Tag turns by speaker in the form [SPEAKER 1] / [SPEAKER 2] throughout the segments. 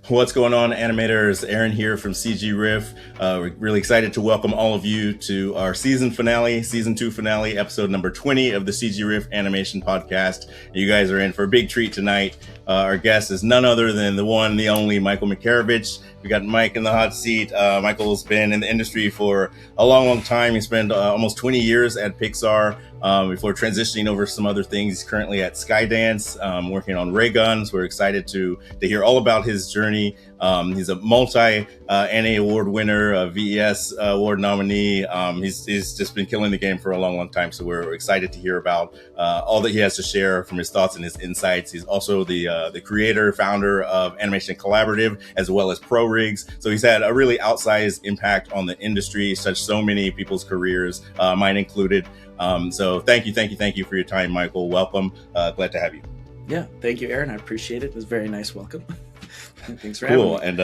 [SPEAKER 1] What's going on, animators? Aaron here from CG RIFF. We're really excited to welcome all of you to our season finale, season 2 finale, episode number 20 of the CG RIFF Animation Podcast. You guys are in for a big treat tonight. Our guest is none other than the one, the only Michal Makarewicz. We got Mike in the hot seat. Michael's been in the industry for a long time. He spent almost 20 years at Pixar before transitioning over some other things. He's currently at Skydance, working on Ray Gunn. So we're excited to hear all about his journey. He's a multi-Annie Award winner, a VES Award nominee. He's just been killing the game for a long time. So we're excited to hear about all that he has to share from his thoughts and his insights. He's also the creator, founder of Animation Collaborative, as well as ProRigs. So he's had a really outsized impact on the industry, touched so many people's careers, mine included. So thank you for your time, Michael. Welcome. Glad to have you.
[SPEAKER 2] Yeah, thank you, Aaron. I appreciate it. It was a very nice welcome. Thanks for having me.
[SPEAKER 1] And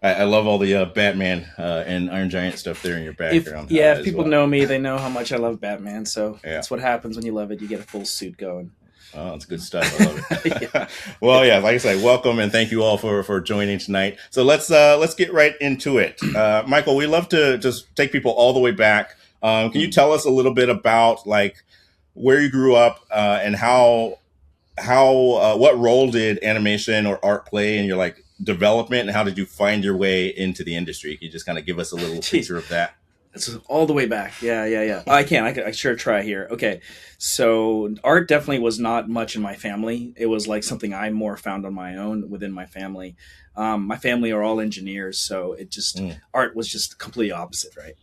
[SPEAKER 1] I love all the Batman and Iron Giant stuff there in your background.
[SPEAKER 2] If people know me, they know how much I love Batman. So that's what happens when you love it. You get a full suit going.
[SPEAKER 1] Oh, that's good stuff. I love it. Yeah. Well, yeah, like I said, welcome and thank you all for joining tonight. So let's get right into it. Michael, we love to just take people all the way back. Can you tell us a little bit about like where you grew up and how what role did animation or art play in your like development, and how did you find your way into the industry? Can you just kind of give us a little picture of that?
[SPEAKER 2] It's all the way back. Yeah. I sure try here. Okay. So art definitely was not much in my family. It was like something I more found on my own within my family. My family are all engineers. So it just, art was just completely opposite, right?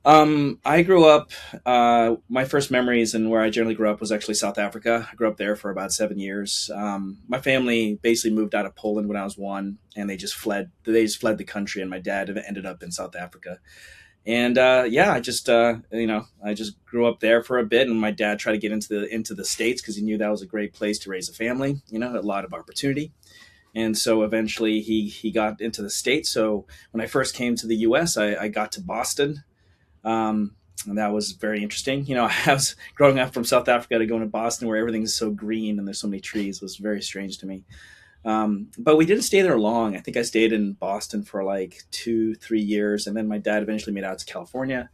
[SPEAKER 2] I grew up, my first memories and where I generally grew up was actually South Africa. I grew up there for about 7 years. My family basically moved out of Poland when I was 1, and they just fled the country, and my dad ended up in South Africa. And, I just grew up there for a bit, and my dad tried to get into the States because he knew that was a great place to raise a family, a lot of opportunity. And so eventually he got into the States. So when I first came to the US, I got to Boston. And that was very interesting. I was growing up from South Africa to going to Boston where everything is so green and there's so many trees was very strange to me. But we didn't stay there long. I think I stayed in Boston for like 2-3 years. And then my dad eventually made it out to California.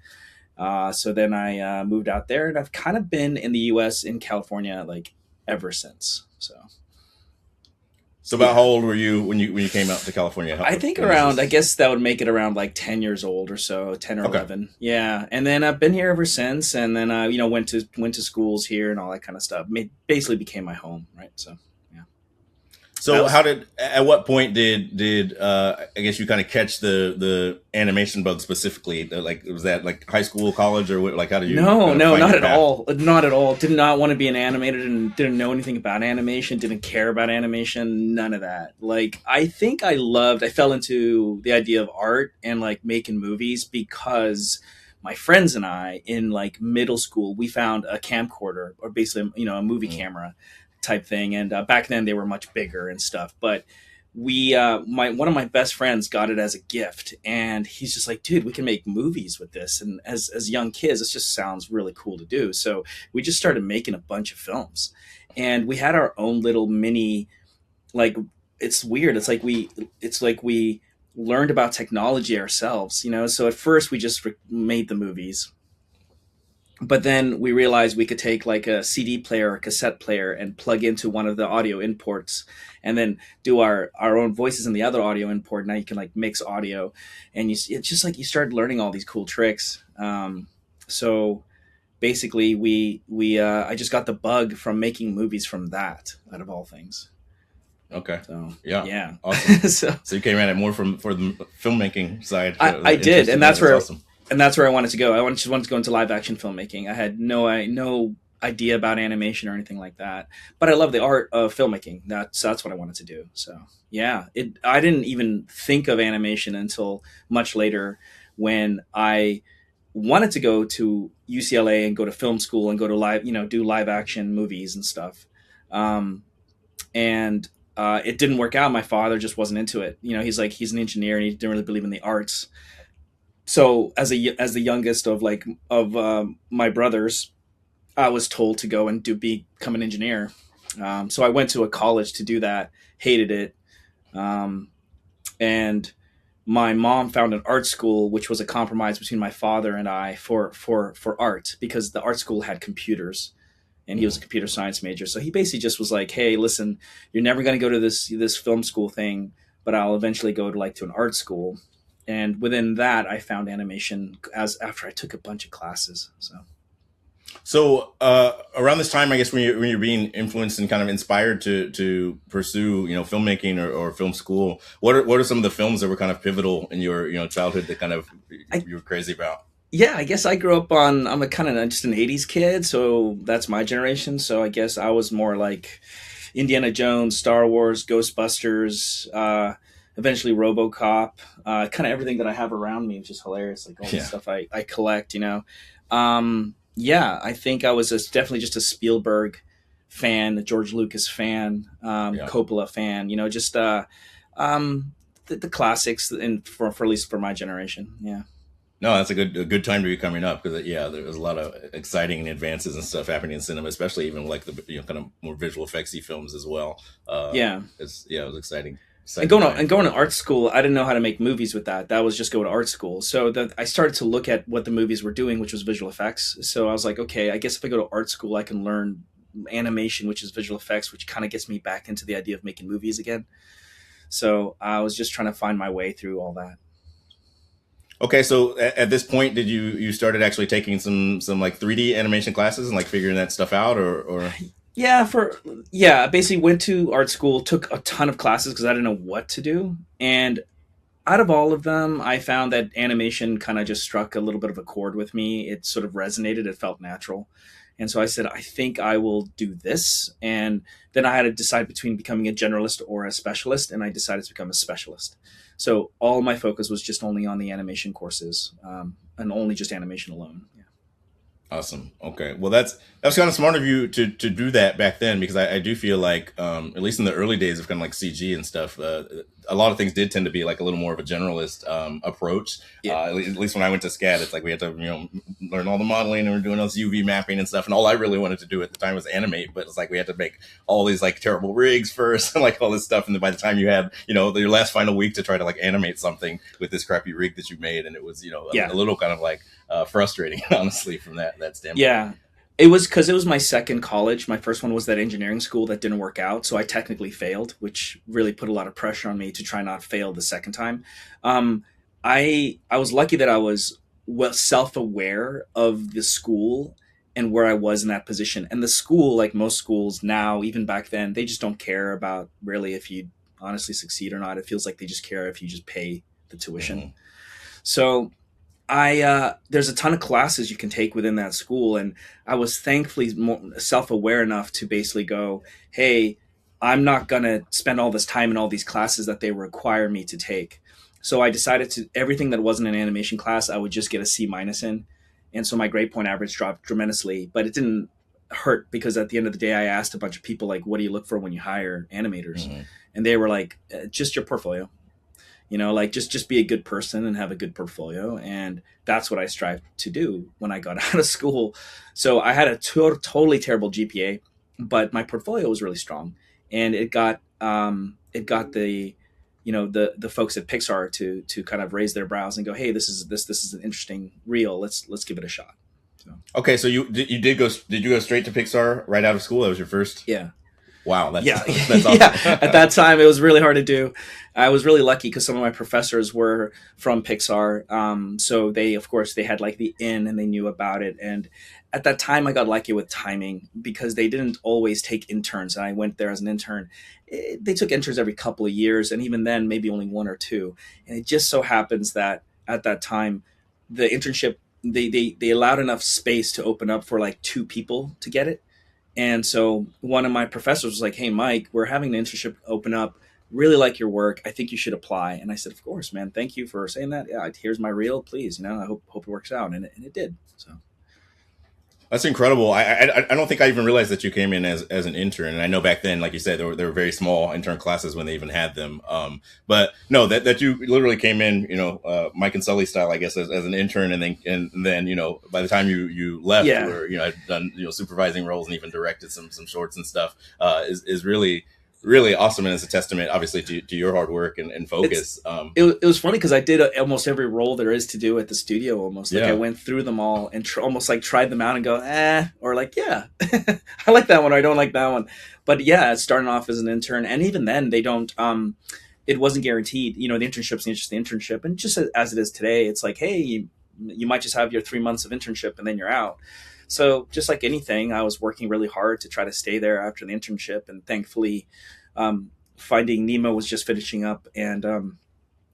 [SPEAKER 2] So then I moved out there, and I've kind of been in the US in California like ever since.
[SPEAKER 1] So about how old were you when you came out to California?
[SPEAKER 2] I think around, I guess that would make it around like 10 years old or so, 10 or 11. Yeah. And then I've been here ever since. And then, went to schools here and all that kind of stuff. Basically became my home. Right. So, yeah.
[SPEAKER 1] So at what point did I guess you kind of catch the animation bug specifically? Like, was that like high school, college, or what, like how did you?
[SPEAKER 2] No, not at all. Not at all. Did not want to be an animator and didn't know anything about animation. Didn't care about animation. None of that. Like, I think I fell into the idea of art and like making movies because my friends and I in like middle school, we found a camcorder, or basically, a movie camera type thing, and back then they were much bigger and stuff, but one of my best friends got it as a gift, and he's just like, dude, we can make movies with this, and as young kids this just sounds really cool to do. So we just started making a bunch of films, and we had our own little mini, like, it's weird, it's like we learned about technology ourselves, so at first we just made the movies. But then we realized we could take like a CD player or cassette player and plug into one of the audio imports and then do our own voices in the other audio import. Now you can like mix audio, and it's just like you start learning all these cool tricks. So basically I just got the bug from making movies from that, out of all things.
[SPEAKER 1] Okay.
[SPEAKER 2] So,
[SPEAKER 1] yeah. Awesome. so you came at it more for the filmmaking side.
[SPEAKER 2] I did. And that's where,
[SPEAKER 1] awesome.
[SPEAKER 2] And that's where I wanted to go. I just wanted to go into live action filmmaking. I had no idea about animation or anything like that, but I love the art of filmmaking. That's what I wanted to do. So yeah, I didn't even think of animation until much later, when I wanted to go to UCLA and go to film school and go to do live action movies and stuff. And it didn't work out. My father just wasn't into it. He's an engineer and he didn't really believe in the arts. So as the youngest of my brothers, I was told to go and become an engineer. So I went to a college to do that, hated it. And my mom found an art school, which was a compromise between my father and I for art, because the art school had computers, and he was a computer science major. So he basically just was like, "Hey, listen, you're never going to go to this film school thing, but I'll eventually go to an art school." And within that, I found animation as after I took a bunch of classes.
[SPEAKER 1] So around this time, I guess when you're being influenced and kind of inspired to pursue, filmmaking or film school, what are some of the films that were kind of pivotal in your, childhood that kind of you were crazy about?
[SPEAKER 2] Yeah, I guess I grew up I'm a kind of just an 80s kid, so that's my generation. So I guess I was more like Indiana Jones, Star Wars, Ghostbusters, eventually RoboCop, kind of everything that I have around me, which is hilarious. Like all the stuff I collect, Yeah, I think I was definitely just a Spielberg fan, a George Lucas fan, Coppola fan, just the classics, and for at least for my generation. Yeah.
[SPEAKER 1] No, that's a good time to be coming up, because there was a lot of exciting advances and stuff happening in cinema, especially even like the kind of more visual effectsy films as well. It was exciting.
[SPEAKER 2] And going to art school, I didn't know how to make movies with that. That was just go to art school. So I started to look at what the movies were doing, which was visual effects. So I was like, okay, I guess if I go to art school, I can learn animation, which is visual effects, which kind of gets me back into the idea of making movies again. So I was just trying to find my way through all that.
[SPEAKER 1] Okay, so at this point, did you started actually taking some like 3D animation classes and like figuring that stuff out, or?
[SPEAKER 2] I basically went to art school, took a ton of classes because I didn't know what to do. And out of all of them, I found that animation kind of just struck a little bit of a chord with me. It sort of resonated. It felt natural. And so I said, I think I will do this. And then I had to decide between becoming a generalist or a specialist. And I decided to become a specialist. So all my focus was just only on the animation courses, and only just animation alone. Yeah.
[SPEAKER 1] Awesome. Okay. Well, that's kind of smart of you to do that back then, because I do feel like, at least in the early days of kind of like CG and stuff, a lot of things did tend to be like a little more of a generalist approach.
[SPEAKER 2] Yeah.
[SPEAKER 1] At least when I went to SCAD, it's like we had to learn all the modeling, and we're doing all this UV mapping and stuff. And all I really wanted to do at the time was animate, but it's like we had to make all these like terrible rigs first and like all this stuff. And then by the time you had your last final week to try to like animate something with this crappy rig that you made, and it was a little kind of like frustrating, honestly, from that standpoint.
[SPEAKER 2] Yeah. It was because it was my second college. My first one was that engineering school that didn't work out. So I technically failed, which really put a lot of pressure on me to try not fail the second time. I was lucky that I was self-aware of the school and where I was in that position. And the school, like most schools now, even back then, they just don't care about really if you honestly succeed or not. It feels like they just care if you just pay the tuition. Mm-hmm. So there's a ton of classes you can take within that school, and I was thankfully self-aware enough to basically go, hey, I'm not gonna spend all this time in all these classes that they require me to take. So I decided to everything that wasn't an animation class, I would just get a C- in, and so my grade point average dropped tremendously. But it didn't hurt, because at the end of the day, I asked a bunch of people, like, what do you look for when you hire animators? Mm-hmm. And they were like, just your portfolio. Like just be a good person and have a good portfolio. And that's what I strived to do when I got out of school. So I had a totally terrible GPA, but my portfolio was really strong. And it got the folks at Pixar to kind of raise their brows and go, hey, this is an interesting reel. Let's give it a shot. So.
[SPEAKER 1] Okay. So did you go straight to Pixar right out of school? That was your first?
[SPEAKER 2] Yeah.
[SPEAKER 1] Wow, that's
[SPEAKER 2] awesome.
[SPEAKER 1] Yeah.
[SPEAKER 2] At that time, it was really hard to do. I was really lucky because some of my professors were from Pixar. So they had like the in, and they knew about it. And at that time, I got lucky with timing, because they didn't always take interns. And I went there as an intern. They took interns every couple of years, and even then, maybe only one or two. And it just so happens that at that time, the internship, they allowed enough space to open up for like 2 people to get it. And so one of my professors was like, hey, Mike, we're having an internship open up. Really like your work. I think you should apply. And I said, of course, man. Thank you for saying that. Yeah, here's my reel. Please, I hope it works out. And it did. So
[SPEAKER 1] that's incredible. I don't think I even realized that you came in as an intern. And I know back then, like you said, there were very small intern classes when they even had them. But no, that you literally came in, Mike and Sully style, I guess, as an intern, and then by the time you left, you were had done supervising roles and even directed some shorts and stuff. Is really really awesome, and it's a testament, obviously, to your hard work and focus.
[SPEAKER 2] It was funny because I did almost every role there is to do at the studio. Almost like
[SPEAKER 1] Yeah.
[SPEAKER 2] I went through them all and almost like tried them out and go, or like, yeah, I like that one or I don't like that one. But yeah, starting off as an intern, and even then they don't. It wasn't guaranteed. You know, the internship's just the internship, and just as it is today, it's like, hey, you might just have your 3 months of internship and then you're out. So just like anything, I was working really hard to try to stay there after the internship, and thankfully, Finding Nemo was just finishing up, and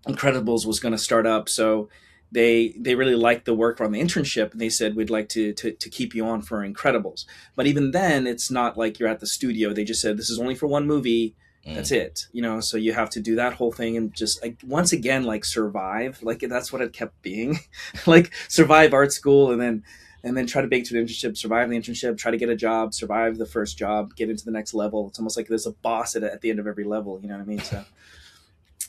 [SPEAKER 2] Incredibles was going to start up. So they really liked the work on the internship, and they said, we'd like to keep you on for Incredibles. But even then, it's not like you're at the studio. They just said, this is only for one movie. That's it, you know. So you have to do that whole thing and just like once again like survive. Like that's what it kept being, like survive art school and then try to make it to an internship, survive the internship, try to get a job, survive the first job, get into the next level. It's almost like there's a boss at the end of every level. You know what I mean? So.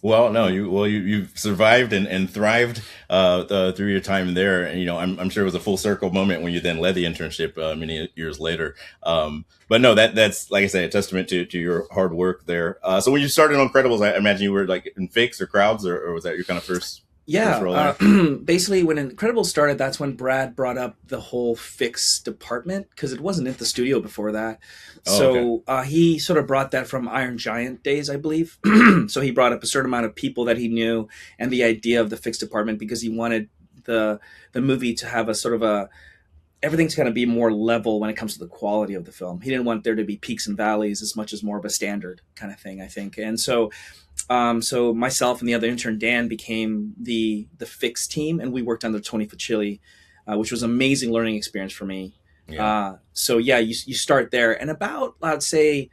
[SPEAKER 1] Well, no, you've survived and thrived through your time there, and I'm sure it was a full circle moment when you then led the internship many years later. But no, that's like I say, a testament to your hard work there. So when you started on Incredibles, I imagine you were like in fakes or crowds, or was that your kind of first?
[SPEAKER 2] Yeah, basically when Incredibles started, that's when Brad brought up the whole fix department because it wasn't in the studio before that. He sort of brought that from Iron Giant days, I believe. So he brought up a certain amount of people that he knew and the idea of the fix department because he wanted the movie to have a sort of everything's going to be more level when it comes to the quality of the film. He didn't want there to be peaks and valleys as much as more of a standard kind of thing, I think. And so myself and the other intern, Dan, became the fix team, and we worked under Tony Fucilli, which was an amazing learning experience for me. Yeah. You start there, and about, I'd say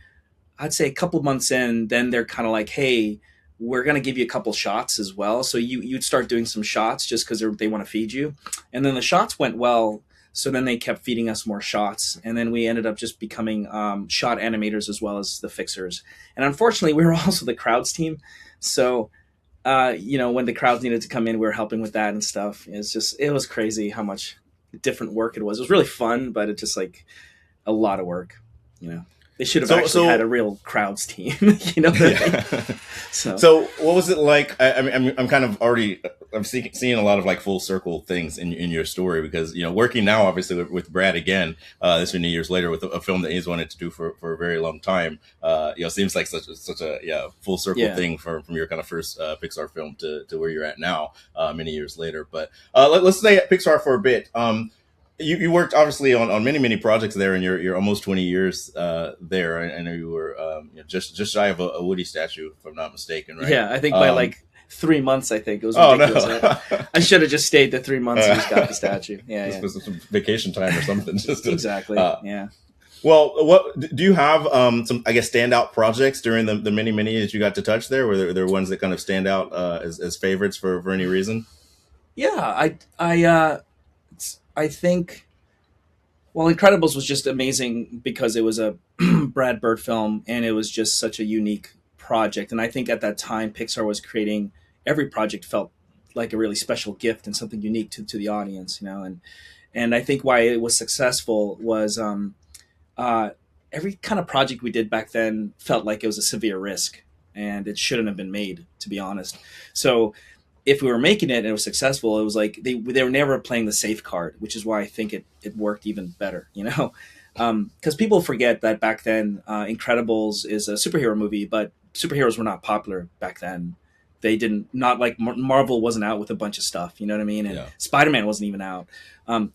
[SPEAKER 2] a couple months in, then they're kind of like, hey, we're going to give you a couple shots as well. So you'd start doing some shots just because they want to feed you. And then the shots went well. So then they kept feeding us more shots. And then we ended up just becoming shot animators as well as the fixers. And unfortunately, we were also the crowds team. So, when the crowds needed to come in, we were helping with that and stuff. It was crazy how much different work it was. It was really fun, but it's just like a lot of work, They should have actually had a real crowds team, Yeah.
[SPEAKER 1] So what was it like? I'm kind of already I'm seeing a lot of like full circle things in your story because working now obviously with Brad again this many years later with a film that he's wanted to do for a very long time. Seems like such a full circle thing from your kind of first Pixar film to where you're at now many years later. But let's stay at Pixar for a bit. You worked obviously on many projects there in your almost 20 years there. I know you were just shy of a Woody statue, if I'm not mistaken, right?
[SPEAKER 2] Yeah, I think by like 3 months, I think it was ridiculous. No. I should have just stayed the 3 months and just got the statue. Yeah,
[SPEAKER 1] just with some vacation time or something.
[SPEAKER 2] Exactly. Yeah.
[SPEAKER 1] Well, what do you have? Some, I guess, standout projects during the many that you got to touch there? Were there ones that kind of stand out as favorites for any reason?
[SPEAKER 2] Yeah, I think, well, Incredibles was just amazing because it was a Brad Bird film and it was just such a unique project. And I think at that time, Pixar was creating, every project felt like a really special gift and something unique to the audience, and I think why it was successful was every kind of project we did back then felt like it was a severe risk and it shouldn't have been made, to be honest. So if we were making it and it was successful, it was like they were never playing the safe card, which is why I think it worked even better, because people forget that back then Incredibles is a superhero movie, but superheroes were not popular back then. They not like Marvel wasn't out with a bunch of stuff, you know what I mean? And Spider-Man wasn't even out.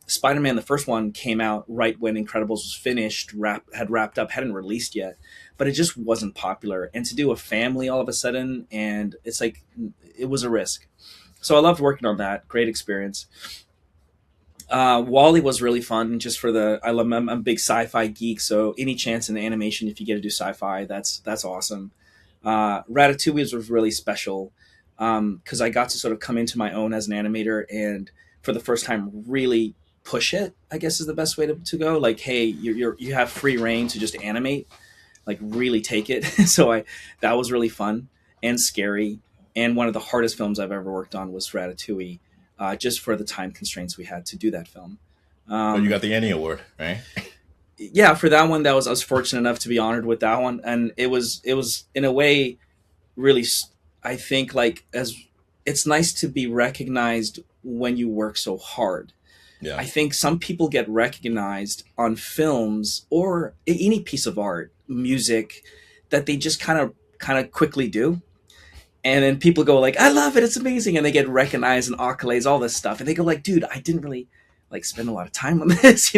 [SPEAKER 2] Spider-Man, the first one, came out right when Incredibles was finished, had wrapped up, hadn't released yet, but it just wasn't popular. And to do a family all of a sudden, and it's like, it was a risk. So I loved working on that. Great experience. WALL-E was really fun just for I'm a big sci-fi geek. So any chance in the animation, if you get to do sci-fi, that's awesome. Ratatouille was really special because I got to sort of come into my own as an animator and for the first time really push it, I guess is the best way to go. Like, hey, you have free reign to just animate, like really take it. So that was really fun and scary. And one of the hardest films I've ever worked on was Ratatouille, just for the time constraints we had to do that film.
[SPEAKER 1] You got the Annie Award, right?
[SPEAKER 2] yeah, for that one, I was fortunate enough to be honored with that one, and it was in a way really I think like as it's nice to be recognized when you work so hard.
[SPEAKER 1] Yeah.
[SPEAKER 2] I think some people get recognized on films or any piece of art, music, that they just kind of quickly do, and then people go like, I love it, it's amazing, and they get recognized and accolades, all this stuff, and they go like, dude, I didn't really like spend a lot of time on this,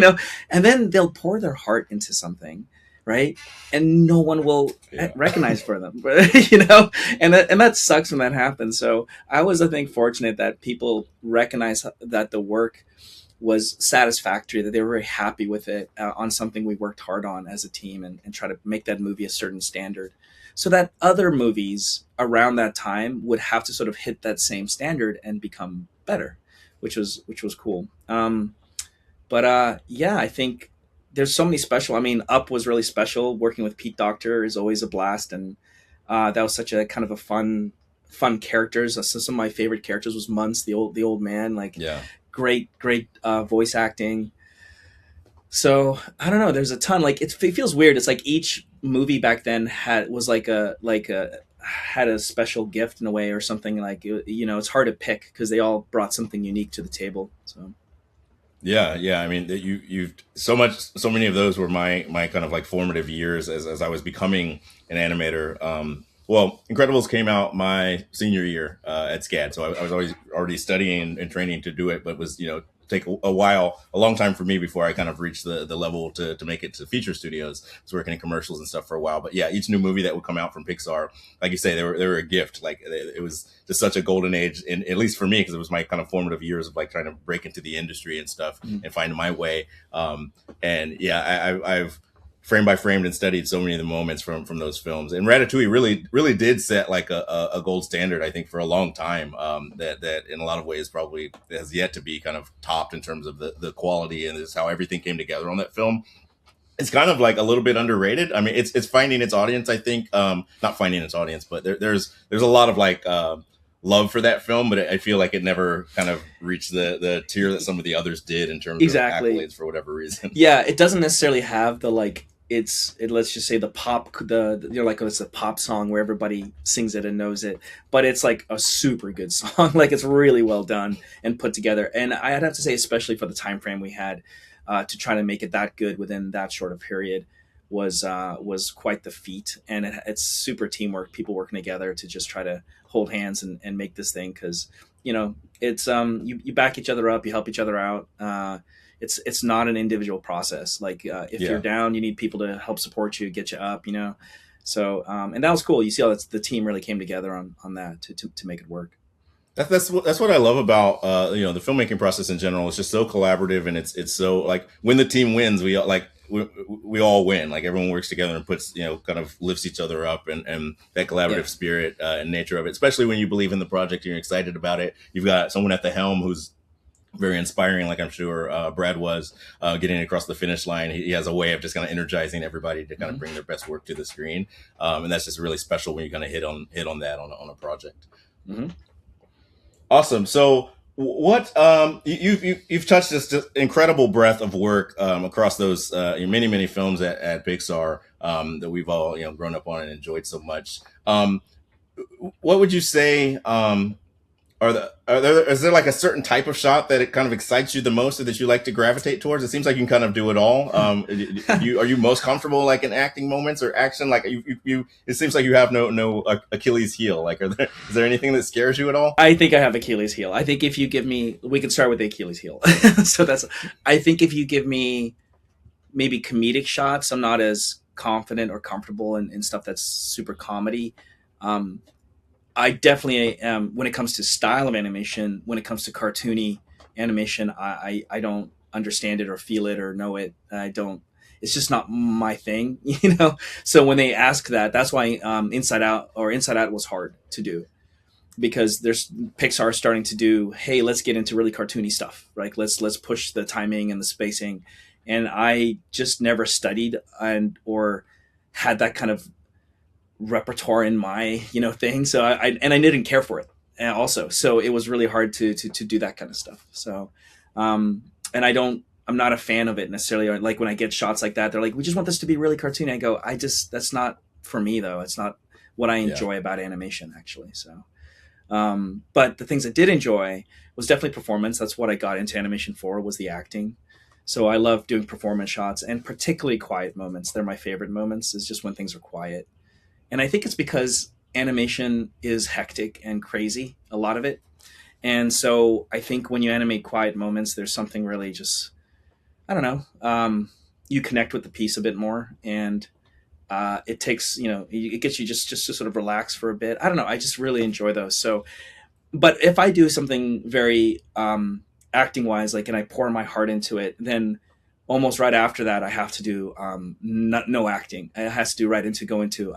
[SPEAKER 2] and then they'll pour their heart into something, right, and no one will recognize for them, and that sucks when that happens. So I was, I think, fortunate that people recognize that the work was satisfactory, that they were very happy with it, on something we worked hard on as a team, and try to make that movie a certain standard, so that other movies around that time would have to sort of hit that same standard and become better, which was cool. But yeah, I think there's so many special. I mean, Up was really special. Working with Pete Docter is always a blast, and that was such a kind of a fun characters. So some of my favorite characters was Muntz, the old man. Like,
[SPEAKER 1] Yeah.
[SPEAKER 2] great voice acting. So I don't know. There's a ton. Like, it feels weird. It's like each movie back then was like a had a special gift in a way or something. Like, it's hard to pick because they all brought something unique to the table. So
[SPEAKER 1] Yeah. I mean, you've so many of those were my kind of like formative years as I was becoming an animator. Well, Incredibles came out my senior year at SCAD, so I was always already studying and training to do it, but was take a while, a long time for me before I kind of reached the level to make it to feature studios. I was working in commercials and stuff for a while, but yeah, each new movie that would come out from Pixar, like you say, they were a gift. Like, it was just such a golden age, and at least for me, because it was my kind of formative years of like trying to break into the industry and stuff and find my way. And yeah, I've frame by frame and studied so many of the moments from those films. And Ratatouille really did set like a gold standard, I think, for a long time. That in a lot of ways probably has yet to be kind of topped in terms of the quality and just how everything came together on that film. It's kind of like a little bit underrated. I mean, it's finding its audience, I think. Not finding its audience, but there's a lot of like love for that film, but I feel like it never kind of reached the tier that some of the others did in terms of accolades for whatever reason.
[SPEAKER 2] Yeah, it doesn't necessarily have the like. Let's just say the pop, like it's a pop song where everybody sings it and knows it, but it's like a super good song. Like, it's really well done and put together. And I'd have to say, especially for the time frame we had, to try to make it that good within that short of period was quite the feat. And it's super teamwork, people working together to just try to hold hands and make this thing, because it's you back each other up, you help each other out. It's not an individual process. Like, if you're down, you need people to help support you, get you up, So, and that was cool. You see how the team really came together on that to make it work.
[SPEAKER 1] That's what I love about the filmmaking process in general. It's just so collaborative, and it's so like when the team wins, we all win. Like, everyone works together and puts kind of lifts each other up, and that collaborative spirit and nature of it. Especially when you believe in the project and you're excited about it. You've got someone at the helm who's very inspiring, like I'm sure Brad was, getting across the finish line. He has a way of just kind of energizing everybody to kind of bring their best work to the screen, and that's just really special when you kind of hit on that on a project.
[SPEAKER 2] Mm-hmm.
[SPEAKER 1] Awesome. So what you've touched this incredible breadth of work across those many films at Pixar that we've all grown up on and enjoyed so much. What would you say? Is there like a certain type of shot that it kind of excites you the most, or that you like to gravitate towards? It seems like you can kind of do it all. Are you most comfortable like in acting moments or action? Like, it seems like you have no Achilles heel. Like, is there anything that scares you at all?
[SPEAKER 2] I think I have Achilles heel. I think if you give me, we can start with the Achilles heel. I think if you give me maybe comedic shots, I'm not as confident or comfortable in stuff that's super comedy. I definitely am when it comes to style of animation. When it comes to cartoony animation, I don't understand it or feel it or know it. I don't. It's just not my thing, So when they ask that, that's why Inside Out was hard to do, because there's Pixar starting to do, hey, let's get into really cartoony stuff, right? Let's push the timing and the spacing, and I just never studied or had that kind of repertoire in my thing, so I didn't care for it also, so it was really hard to do that kind of stuff. So and I don't I'm not a fan of it necessarily. Or like when I get shots like that, they're like, we just want this to be really cartoony. I go, that's not for me though. It's not what I
[SPEAKER 1] Yeah.
[SPEAKER 2] enjoy about animation actually. So, but the things I did enjoy was definitely performance. That's what I got into animation for, was the acting. So I love doing performance shots, and particularly quiet moments. They're my favorite moments, is just when things are quiet. And I think it's because animation is hectic and crazy, a lot of it. And so I think when you animate quiet moments, there's something really just, I don't know, you connect with the piece a bit more, and it takes, it gets you just to sort of relax for a bit. I don't know. I just really enjoy those. So, but if I do something very acting wise, like, and I pour my heart into it, then almost right after that, I have to do no acting. It has to go into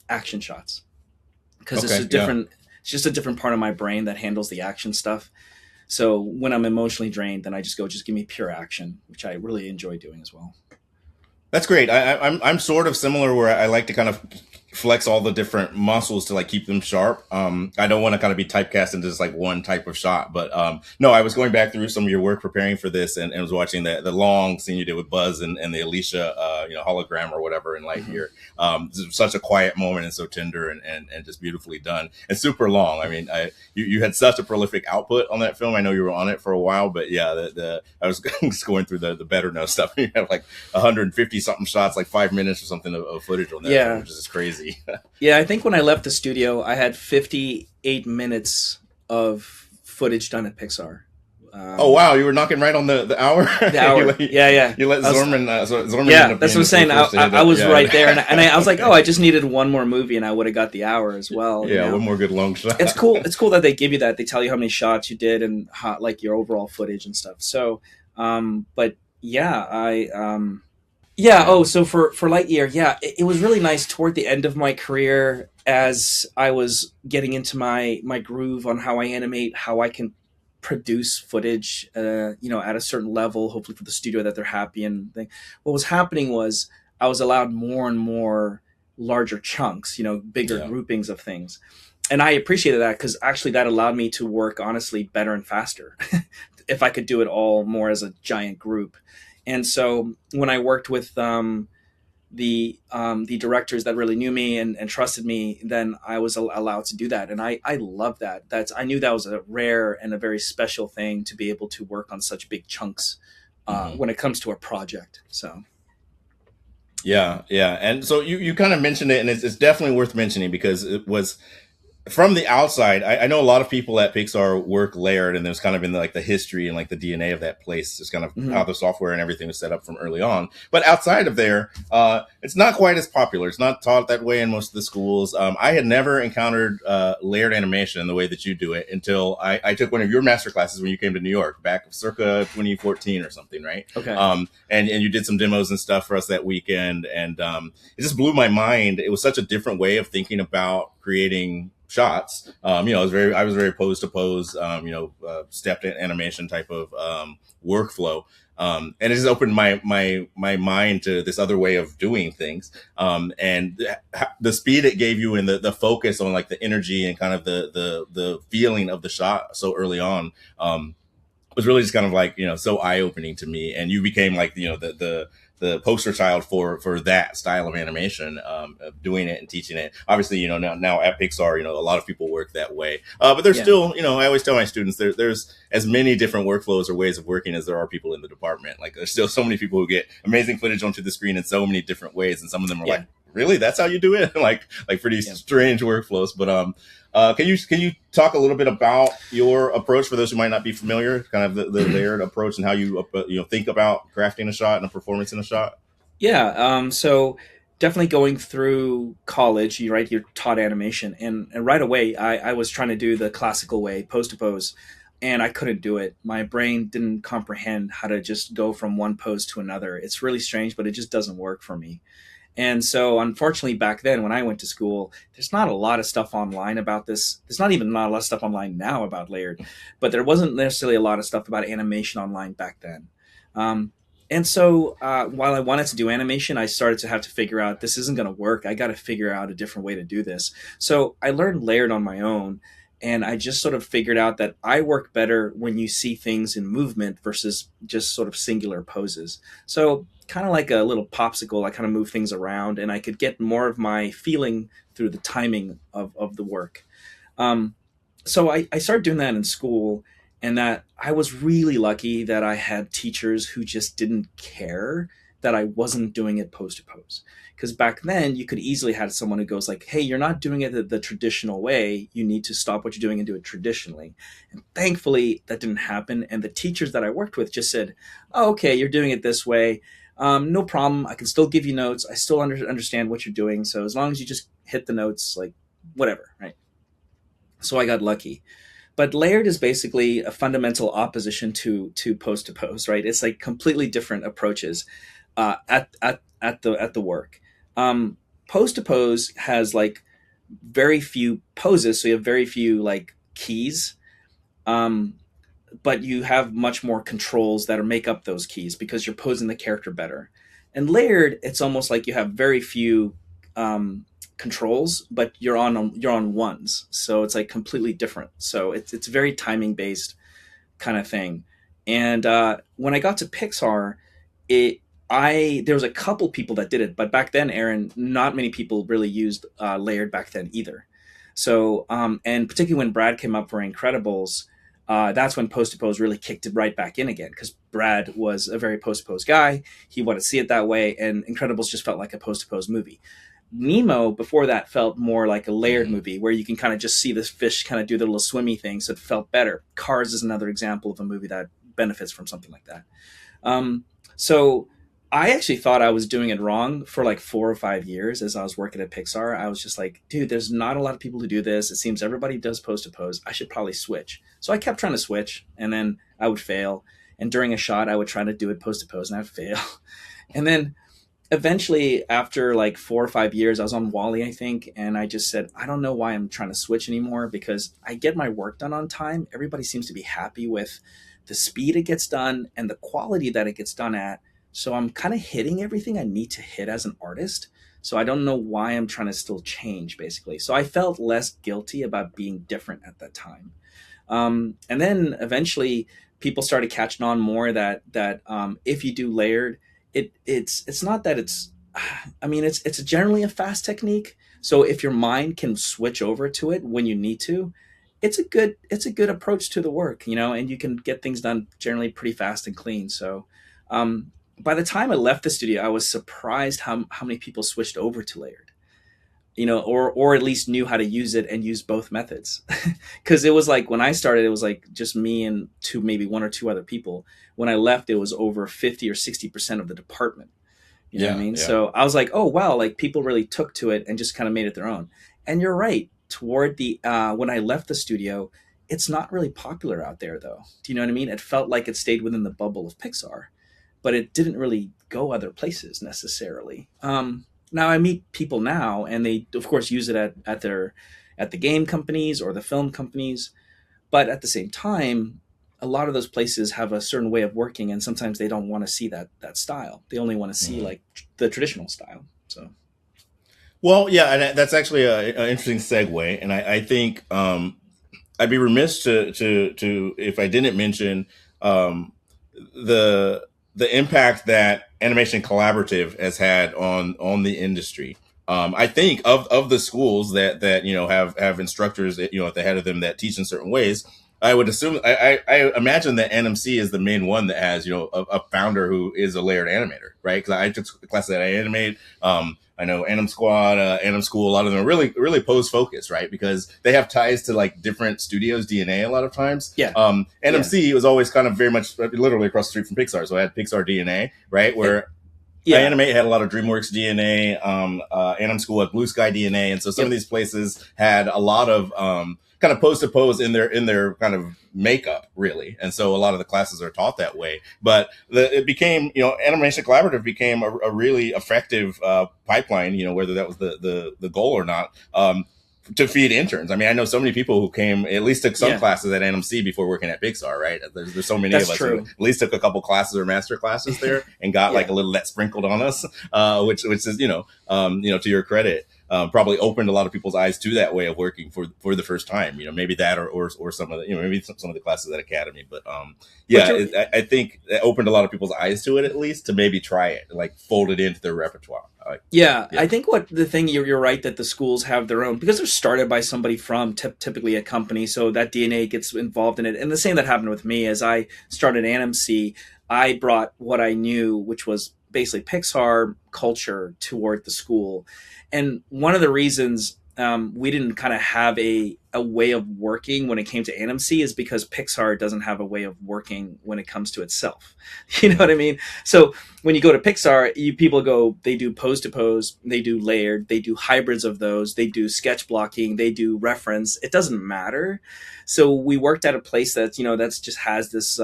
[SPEAKER 2] action shots, because
[SPEAKER 1] Okay,
[SPEAKER 2] it's just a different part of my brain that handles the action stuff. So when I'm emotionally drained, then I just give me pure action, which I really enjoy doing as well.
[SPEAKER 1] That's great. I'm sort of similar, where I like to kind of flex all the different muscles to like keep them sharp. I don't want to kind of be typecast into just like one type of shot, but no, I was going back through some of your work preparing for this, and was watching the long scene you did with Buzz and the Alicia hologram or whatever in Lightyear. Such a quiet moment, and so tender, and just beautifully done, and super long. I mean, you had such a prolific output on that film. I know you were on it for a while, but yeah, I was just going through the better know stuff. You have like 150 something shots, like 5 minutes or something of footage on that film, which is crazy.
[SPEAKER 2] Yeah, I think when I left the studio, I had 58 minutes of footage done at Pixar.
[SPEAKER 1] Oh wow, you were knocking right on the hour.
[SPEAKER 2] The hour, yeah.
[SPEAKER 1] You let Zorman. Zorman.
[SPEAKER 2] Yeah, that's what I'm saying. I was right there, and I was like, oh, I just needed one more movie, and I would have got the hour as well.
[SPEAKER 1] Yeah, one more good long shot.
[SPEAKER 2] It's cool. It's cool that they give you that. They tell you how many shots you did and how, like, your overall footage and stuff. So, but yeah, yeah. Oh, so for Lightyear, yeah, it was really nice toward the end of my career, as I was getting into my groove on how I animate, how I can produce footage, at a certain level, hopefully for the studio that they're happy and thing. What was happening was I was allowed more and more larger chunks, bigger groupings of things. And I appreciated that, because actually that allowed me to work honestly better and faster if I could do it all more as a giant group. And so when I worked with the directors that really knew me and trusted me, then I was allowed to do that. And I love that. I knew that was a rare and a very special thing, to be able to work on such big chunks when it comes to a project. So.
[SPEAKER 1] Yeah. And so you kind of mentioned it, and it's definitely worth mentioning, because it was, from the outside, I know a lot of people at Pixar work layered, and there's kind of in the history and like the DNA of that place, just kind of how the software and everything was set up from early on. But outside of there, it's not quite as popular. It's not taught that way in most of the schools. I had never encountered layered animation in the way that you do it until I took one of your master classes when you came to New York back circa 2014 or something, right?
[SPEAKER 2] Okay.
[SPEAKER 1] And you did some demos and stuff for us that weekend, and it just blew my mind. It was such a different way of thinking about creating shots. I was very pose to pose, stepped animation type of workflow. And it just opened my mind to this other way of doing things. And the speed it gave you, and the focus on like the energy and kind of the feeling of the shot so early on, was really just kind of like, so eye opening to me. And you became like, the poster child for that style of animation, of doing it and teaching it. Obviously, now at Pixar, a lot of people work that way. But there's still, I always tell my students there's as many different workflows or ways of working as there are people in the department. Like, there's still so many people who get amazing footage onto the screen in so many different ways. And some of them are like, really, that's how you do it? like pretty strange workflows. But can you talk a little bit about your approach for those who might not be familiar, kind of the layered approach, and how you think about crafting a shot and a performance in a shot?
[SPEAKER 2] Yeah. So definitely going through college, you're taught animation, and right away I was trying to do the classical way, pose to pose, and I couldn't do it. My brain didn't comprehend how to just go from one pose to another. It's really strange, but it just doesn't work for me. And so, unfortunately, back then when I went to school, there's not a lot of stuff online about this. There's not a lot of stuff online now about layered, but there wasn't necessarily a lot of stuff about animation online back then. And so while I wanted to do animation, I started to have to figure out, this isn't going to work. I got to figure out a different way to do this. So I learned layered on my own. And I just sort of figured out that I work better when you see things in movement versus just sort of singular poses. So kind of like a little popsicle, I kind of move things around, and I could get more of my feeling through the timing of the work. So I started doing that in school, and that I was really lucky that I had teachers who just didn't care that I wasn't doing it pose to pose. Because back then you could easily have someone who goes like, hey, you're not doing it the traditional way. You need to stop what you're doing and do it traditionally. And thankfully that didn't happen. And the teachers that I worked with just said, oh, okay, you're doing it this way. No problem. I can still give you notes. I still understand what you're doing. So as long as you just hit the notes, like whatever, right? So I got lucky. But layered is basically a fundamental opposition to pose to pose, right? It's like completely different approaches at the work. Pose to pose has like very few poses, so you have very few like keys, but you have much more controls that make up those keys because you're posing the character better. And layered, it's almost like you have very few controls, but you're on ones, so it's like completely different. So it's very timing based kind of thing. And when I got to Pixar, there was a couple people that did it, but back then, Aaron, not many people really used layered back then either. So and particularly when Brad came up for Incredibles, that's when post to pose really kicked it right back in again, because Brad was a very post to pose guy. He wanted to see it that way, and Incredibles just felt like a post to pose movie. Nemo before that felt more like a layered movie where you can kind of just see this fish kind of do the little swimmy thing, so it felt better. Cars is another example of a movie that benefits from something like that. So I actually thought I was doing it wrong for like 4 or 5 years as I was working at Pixar. I was just like, dude, there's not a lot of people who do this. It seems everybody does pose to pose. I should probably switch. So I kept trying to switch, and then I would fail. And during a shot, I would try to do it pose to pose, and I'd fail. And then eventually, after like 4 or 5 years, I was on Wall-E, I think, and I just said, I don't know why I'm trying to switch anymore, because I get my work done on time. Everybody seems to be happy with the speed it gets done and the quality that it gets done at. So I'm kind of hitting everything I need to hit as an artist. So I don't know why I'm trying to still change, basically. So I felt less guilty about being different at that time. And then eventually people started catching on more that if you do layered, it's not that it's generally a fast technique. So if your mind can switch over to it when you need to, it's a good approach to the work, and you can get things done generally pretty fast and clean. So by the time I left the studio, I was surprised how many people switched over to layered, or at least knew how to use it and use both methods. Because it was like when I started, it was like just me and maybe 1 or 2 other people. When I left, it was over 50 or 60% of the department. You know what I mean? Yeah. So I was like, oh, wow, like people really took to it and just kind of made it their own. And you're right. Toward the when I left the studio, it's not really popular out there, though. Do you know what I mean? It felt like it stayed within the bubble of Pixar, but it didn't really go other places necessarily. Now I meet people now, and they of course use it at the game companies or the film companies, but at the same time, a lot of those places have a certain way of working, and sometimes they don't want to see that style. They only want to see like the traditional style. So.
[SPEAKER 1] Well, yeah, and that's actually an interesting segue, and I think I'd be remiss to if I didn't mention the impact that Animation Collaborative has had on the industry. I think of the schools that have instructors at the head of them that teach in certain ways. I would assume I imagine that NMC is the main one that has a founder who is a layered animator, right? Because I took classes that I animate. I know Anim Squad, Anim School, a lot of them are really pose focused, right? Because they have ties to like different studios' DNA a lot of times.
[SPEAKER 2] Yeah.
[SPEAKER 1] NMC was always kind of very much literally across the street from Pixar. So I had Pixar DNA, right? Where I Animate had a lot of DreamWorks DNA, Anim School had Blue Sky DNA. And so some of these places had a lot of kind of pose to pose in their kind of makeup, really. And so a lot of the classes are taught that way. But it became, Animation Collaborative became a really effective pipeline, whether that was the goal or not, to feed interns. I mean, I know so many people who came, at least took some classes at NMC before working at Pixar, right? There's so many of us who at least took a couple classes or master classes there and got like a little that sprinkled on us, which is, to your credit. probably opened a lot of people's eyes to that way of working for the first time. Maybe that or some of the maybe some of the classes at Academy. But I think it opened a lot of people's eyes to it, at least to maybe try it, like fold it into their repertoire.
[SPEAKER 2] I think what the thing you're right that the schools have their own, because they're started by somebody from typically a company, so that DNA gets involved in it. And the same that happened with me as I started ANIMC, I brought what I knew, which was basically Pixar culture, toward the school. And one of the reasons we didn't kind of have a way of working when it came to ANIMC is because Pixar doesn't have a way of working when it comes to itself. You know what I mean? So when you go to Pixar, people go, they do pose to pose, they do layered, they do hybrids of those, they do sketch blocking, they do reference. It doesn't matter. So we worked at a place that, that's just has this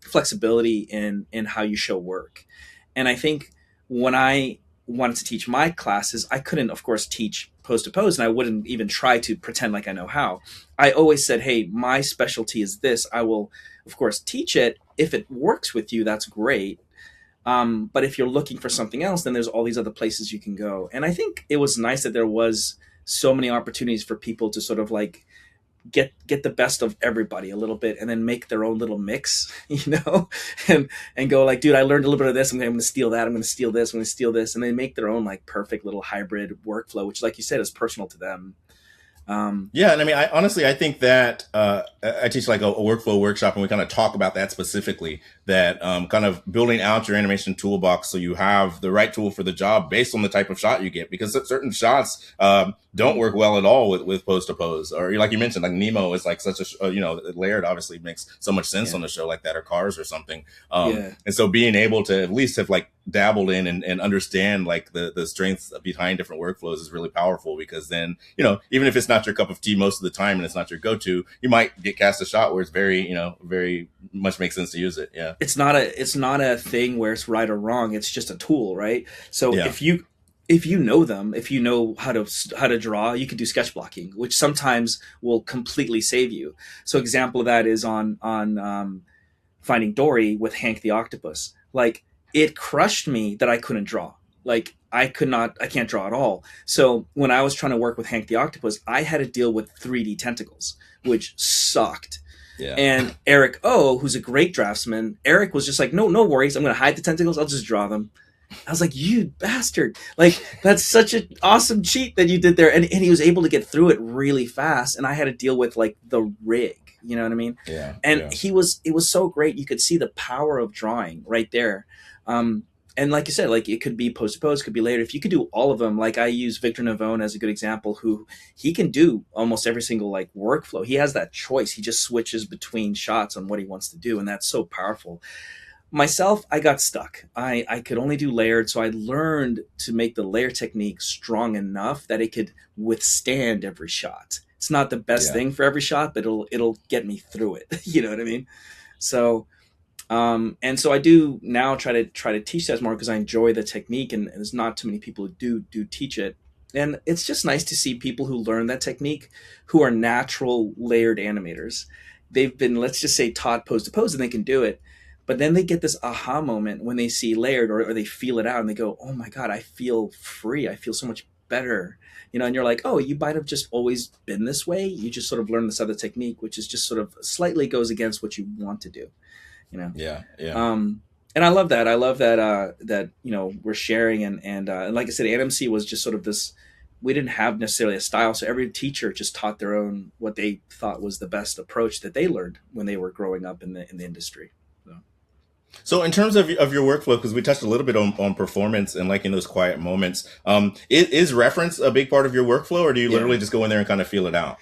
[SPEAKER 2] flexibility in how you show work. And I think when I wanted to teach my classes, I couldn't, of course, teach pose to pose, and I wouldn't even try to pretend like I know how. I always said, hey, my specialty is this. I will, of course, teach it. If it works with you, that's great. But if you're looking for something else, then there's all these other places you can go. And I think it was nice that there was so many opportunities for people to sort of like get the best of everybody a little bit and then make their own little mix, and go like, dude, I learned a little bit of this. I'm going to steal that. I'm going to steal this. I'm going to steal this. And they make their own like perfect little hybrid workflow, which, like you said, is personal to them.
[SPEAKER 1] And I mean, I think that I teach like a workflow workshop, and we kind of talk about that specifically, that kind of building out your animation toolbox so you have the right tool for the job based on the type of shot you get, because certain shots don't work well at all with pose to pose, or like you mentioned, like Nemo is like such a layered obviously makes so much sense on a show like that, or Cars or something. And so being able to at least have like dabbled in and understand like the strengths behind different workflows is really powerful, because then even if it's not your cup of tea most of the time and it's not your go-to, you might get cast a shot where it's very much makes sense to use it.
[SPEAKER 2] It's not a thing where it's right or wrong. It's just a tool, right? So if you know them, if you know how to draw, you can do sketch blocking, which sometimes will completely save you. So example of that is on Finding Dory with Hank the Octopus. Like, it crushed me that I couldn't draw. Like, I can't draw at all. So when I was trying to work with Hank the Octopus, I had to deal with 3D tentacles, which sucked. And Eric O, who's a great draftsman, Eric was just like, no worries. I'm going to hide the tentacles. I'll just draw them. I was like, you bastard. Like, that's such an awesome cheat that you did there. And he was able to get through it really fast. And I had to deal with like the rig, you know what I mean? It was so great. You could see the power of drawing right there. And like you said, like, it could be pose to pose, could be layered. If you could do all of them, like I use Victor Navone as a good example, who he can do almost every single like workflow. He has that choice. He just switches between shots on what he wants to do. And that's so powerful. Myself, I got stuck. I could only do layered. So I learned to make the layer technique strong enough that it could withstand every shot. It's not the best thing for every shot, but it'll get me through it. You know what I mean? So, and so I do now try to teach that more, because I enjoy the technique, and there's not too many people who do teach it. And it's just nice to see people who learn that technique, who are natural layered animators. They've been, let's just say, taught pose to pose, and they can do it. But then they get this aha moment when they see layered, or they feel it out, and they go, oh my God, I feel free. I feel so much better. And you're like, oh, you might have just always been this way. You just sort of learned this other technique, which is just sort of slightly goes against what you want to do. And I love that. I love that we're sharing, and like I said, ANIMC was just sort of this. We didn't have necessarily a style, so every teacher just taught their own, what they thought was the best approach that they learned when they were growing up in the industry.
[SPEAKER 1] So in terms of your workflow, because we touched a little bit on performance and like in those quiet moments, is reference a big part of your workflow, or do you literally just go in there and kind of feel it out?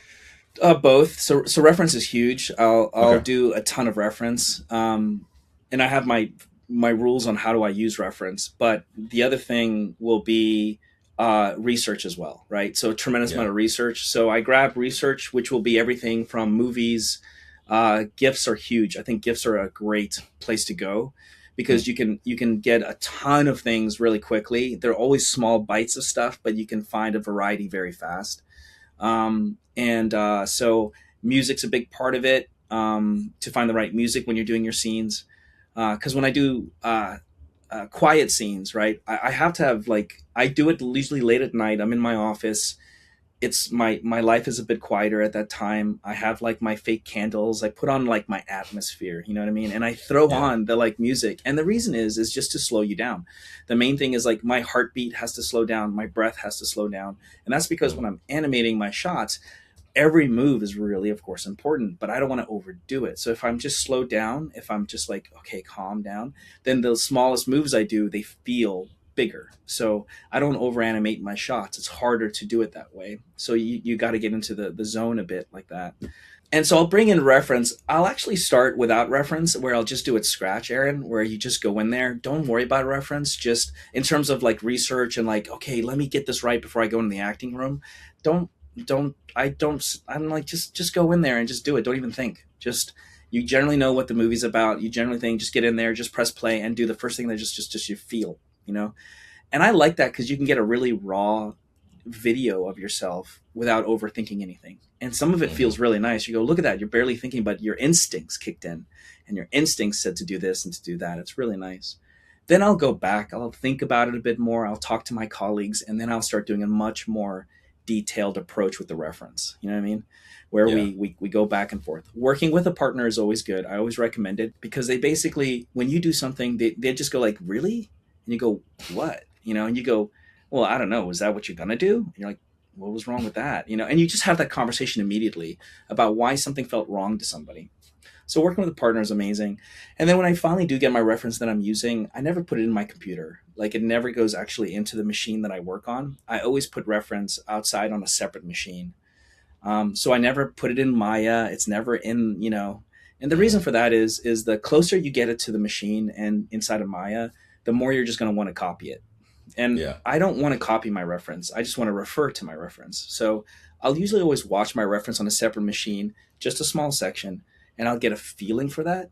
[SPEAKER 2] Both. So reference is huge. I'll do a ton of reference, and I have my rules on how do I use reference. But the other thing will be research as well, right? So a tremendous amount of research. So I grab research, which will be everything from movies. GIFs are huge. I think GIFs are a great place to go, because you can get a ton of things really quickly. They're always small bites of stuff, but you can find a variety very fast. So music's a big part of it, to find the right music when you're doing your scenes. Because when I do quiet scenes, right? I have to have like, I do it usually late at night. I'm in my office. It's my life is a bit quieter at that time. I have like my fake candles. I put on like my atmosphere, you know what I mean? And I throw
[SPEAKER 1] Yeah.
[SPEAKER 2] on the like music. And the reason is just to slow you down. The main thing is like my heartbeat has to slow down, my breath has to slow down. And that's because when I'm animating my shots, every move is really, of course, important, but I don't want to overdo it. So if I'm just slowed down, if I'm just like, okay, calm down, then the smallest moves I do, they feel bigger. So I don't over animate my shots. It's harder to do it that way. So you got to get into the zone a bit like that. And so I'll bring in reference. I'll actually start without reference, where I'll just do it scratch, Aaron, where you just go in there. Don't worry about reference. Just in terms of like research and like, okay, let me get this right before I go in the acting room. Don't I'm like, just go in there and just do it. Don't even think. Just, you generally know what the movie's about. You generally think, just get in there, just press play and do the first thing that just you feel, you know? And I like that because you can get a really raw video of yourself without overthinking anything. And some of it feels really nice. You go, look at that. You're barely thinking, but your instincts kicked in and your instincts said to do this and to do that. It's really nice. Then I'll go back. I'll think about it a bit more. I'll talk to my colleagues, and then I'll start doing a much more detailed approach with the reference. You know what I mean? Where we go back and forth. Working with a partner is always good. I always recommend it because they basically, when you do something, they just go like, really? And you go, what? You know, and you go, well, I don't know. Is that what you're going to do? And you're like, what was wrong with that? You know, and you just have that conversation immediately about why something felt wrong to somebody. So working with a partner is amazing. And then when I finally do get my reference that I'm using, I never put it in my computer. Like, it never goes actually into the machine that I work on. I always put reference outside on a separate machine. So I never put it in Maya. It's never in, you know, and the reason for that is the closer you get it to the machine and inside of Maya, the more you're just going to want to copy it. And I don't want to copy my reference. I just want to refer to my reference. So I'll usually always watch my reference on a separate machine, just a small section, and I'll get a feeling for that.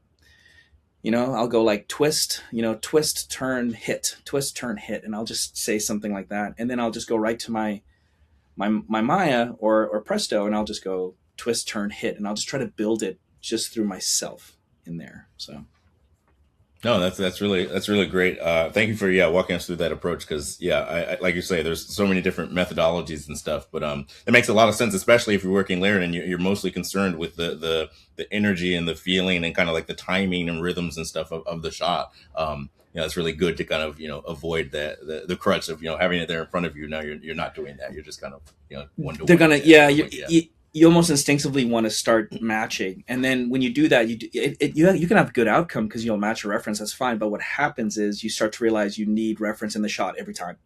[SPEAKER 2] You know, I'll go like twist, you know, twist, turn, hit, twist, turn, hit. And I'll just say something like that. And then I'll just go right to my Maya or Presto, and I'll just go twist, turn, hit. And I'll just try to build it just through myself in there. So.
[SPEAKER 1] No, that's really great. Thank you for walking us through that approach, because I like you say, there's so many different methodologies and stuff, but it makes a lot of sense, especially if you're working layered and you're mostly concerned with the energy and the feeling and kind of like the timing and rhythms and stuff of the shot. It's really good to kind of avoid the crutch of having it there in front of you. Now you're not doing that. You're just kind of one to one.
[SPEAKER 2] They're gonna you almost instinctively want to start matching, and then when you do that, you can have a good outcome because you'll match a reference. That's fine, but what happens is you start to realize you need reference in the shot every time.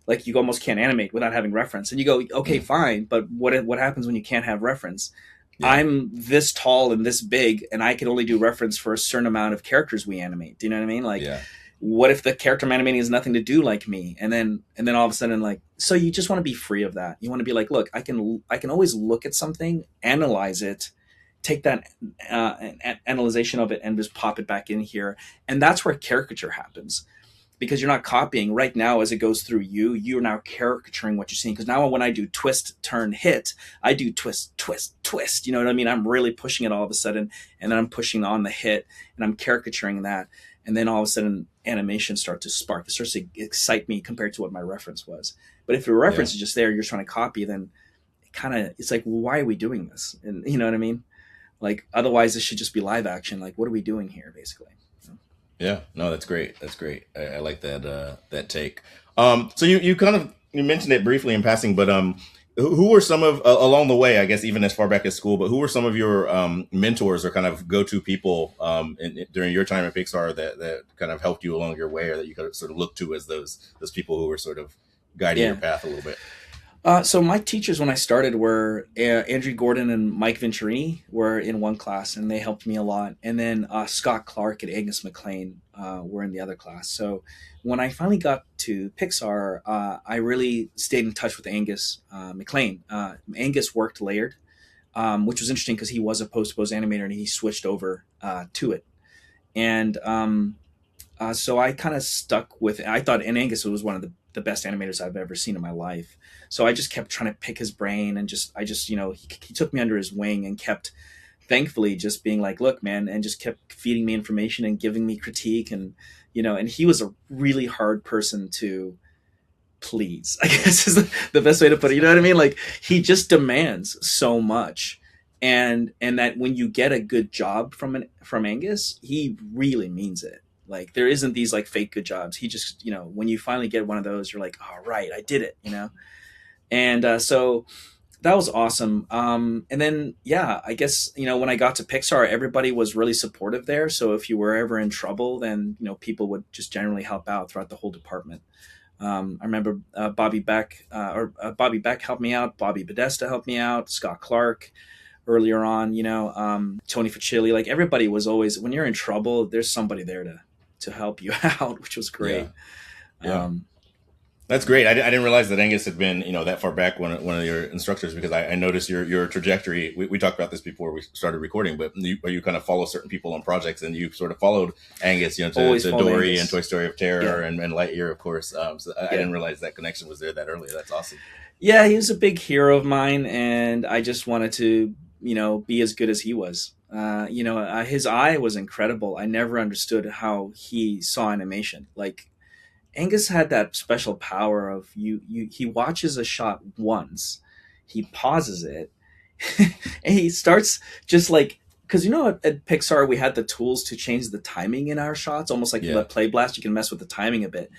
[SPEAKER 2] Like, you almost can't animate without having reference, and you go, okay, fine, but what happens when you can't have reference? Yeah. I'm this tall and this big, and I can only do reference for a certain amount of characters we animate. Do you know what I mean? Like. Yeah. What if the character I'm animating has nothing to do like me? And then all of a sudden, like, so you just want to be free of that. You want to be like, look, I can always look at something, analyze it, take that analyzation of it and just pop it back in here. And that's where caricature happens, because you're not copying right now as it goes through you're now caricaturing what you're seeing. Because now when I do twist, turn, hit, I do twist, twist, twist. You know what I mean? I'm really pushing it all of a sudden, and then I'm pushing on the hit and I'm caricaturing that. And then all of a sudden, animation starts to spark. It starts to excite me compared to what my reference was. But if your reference is just there, you're trying to copy, then it's like, well, why are we doing this? And you know what I mean? Like, otherwise, this should just be live action. Like, what are we doing here, basically?
[SPEAKER 1] Yeah, no, that's great. That's great. I like that take. So you mentioned it briefly in passing, but who were some of along the way, I guess, even as far back as school, but who were some of your mentors or kind of go-to people during your time at Pixar that kind of helped you along your way, or that you could sort of look to as those people who were sort of guiding your path a little bit?
[SPEAKER 2] So my teachers when I started were Andrew Gordon and Mike Venturini were in one class, and they helped me a lot. And then Scott Clark and Angus MacLean were in the other class. So when I finally got to Pixar, I really stayed in touch with Angus MacLean. Angus worked layered, which was interesting because he was a post-pose animator and he switched over to it. And so I kind of stuck with it. I thought, and Angus was one of the best animators I've ever seen in my life. So I just kept trying to pick his brain, and he took me under his wing and kept, thankfully, just being like, look, man, and just kept feeding me information and giving me critique and and he was a really hard person to please, I guess is the best way to put it. You know what I mean? Like, he just demands so much. And that when you get a good job from Angus, he really means it. Like, there isn't these like fake good jobs. He just, when you finally get one of those, you're like, all right, I did it. And so that was awesome. And then, yeah, I guess, when I got to Pixar, everybody was really supportive there. So if you were ever in trouble, then, people would just generally help out throughout the whole department. I remember Bobby Beck helped me out. Bobby Podesta helped me out. Scott Clark earlier on, Tony Facilli. Like, everybody was always, when you're in trouble, there's somebody there to help you out, which was great.
[SPEAKER 1] Yeah. That's great. I didn't realize that Angus had been, that far back one of your instructors, because I noticed your trajectory. We talked about this before we started recording, but you kind of follow certain people on projects, and you sort of followed Angus, to Dory Angus. And Toy Story of Terror and Lightyear, of course. So I didn't realize that connection was there that early. That's awesome.
[SPEAKER 2] Yeah, he was a big hero of mine, and I just wanted to, be as good as he was. His eye was incredible. I never understood how he saw animation. Like, Angus had that special power of he watches a shot once, he pauses it, and he starts just like, because at Pixar we had the tools to change the timing in our shots, almost like the Play Blast. You can mess with the timing a bit,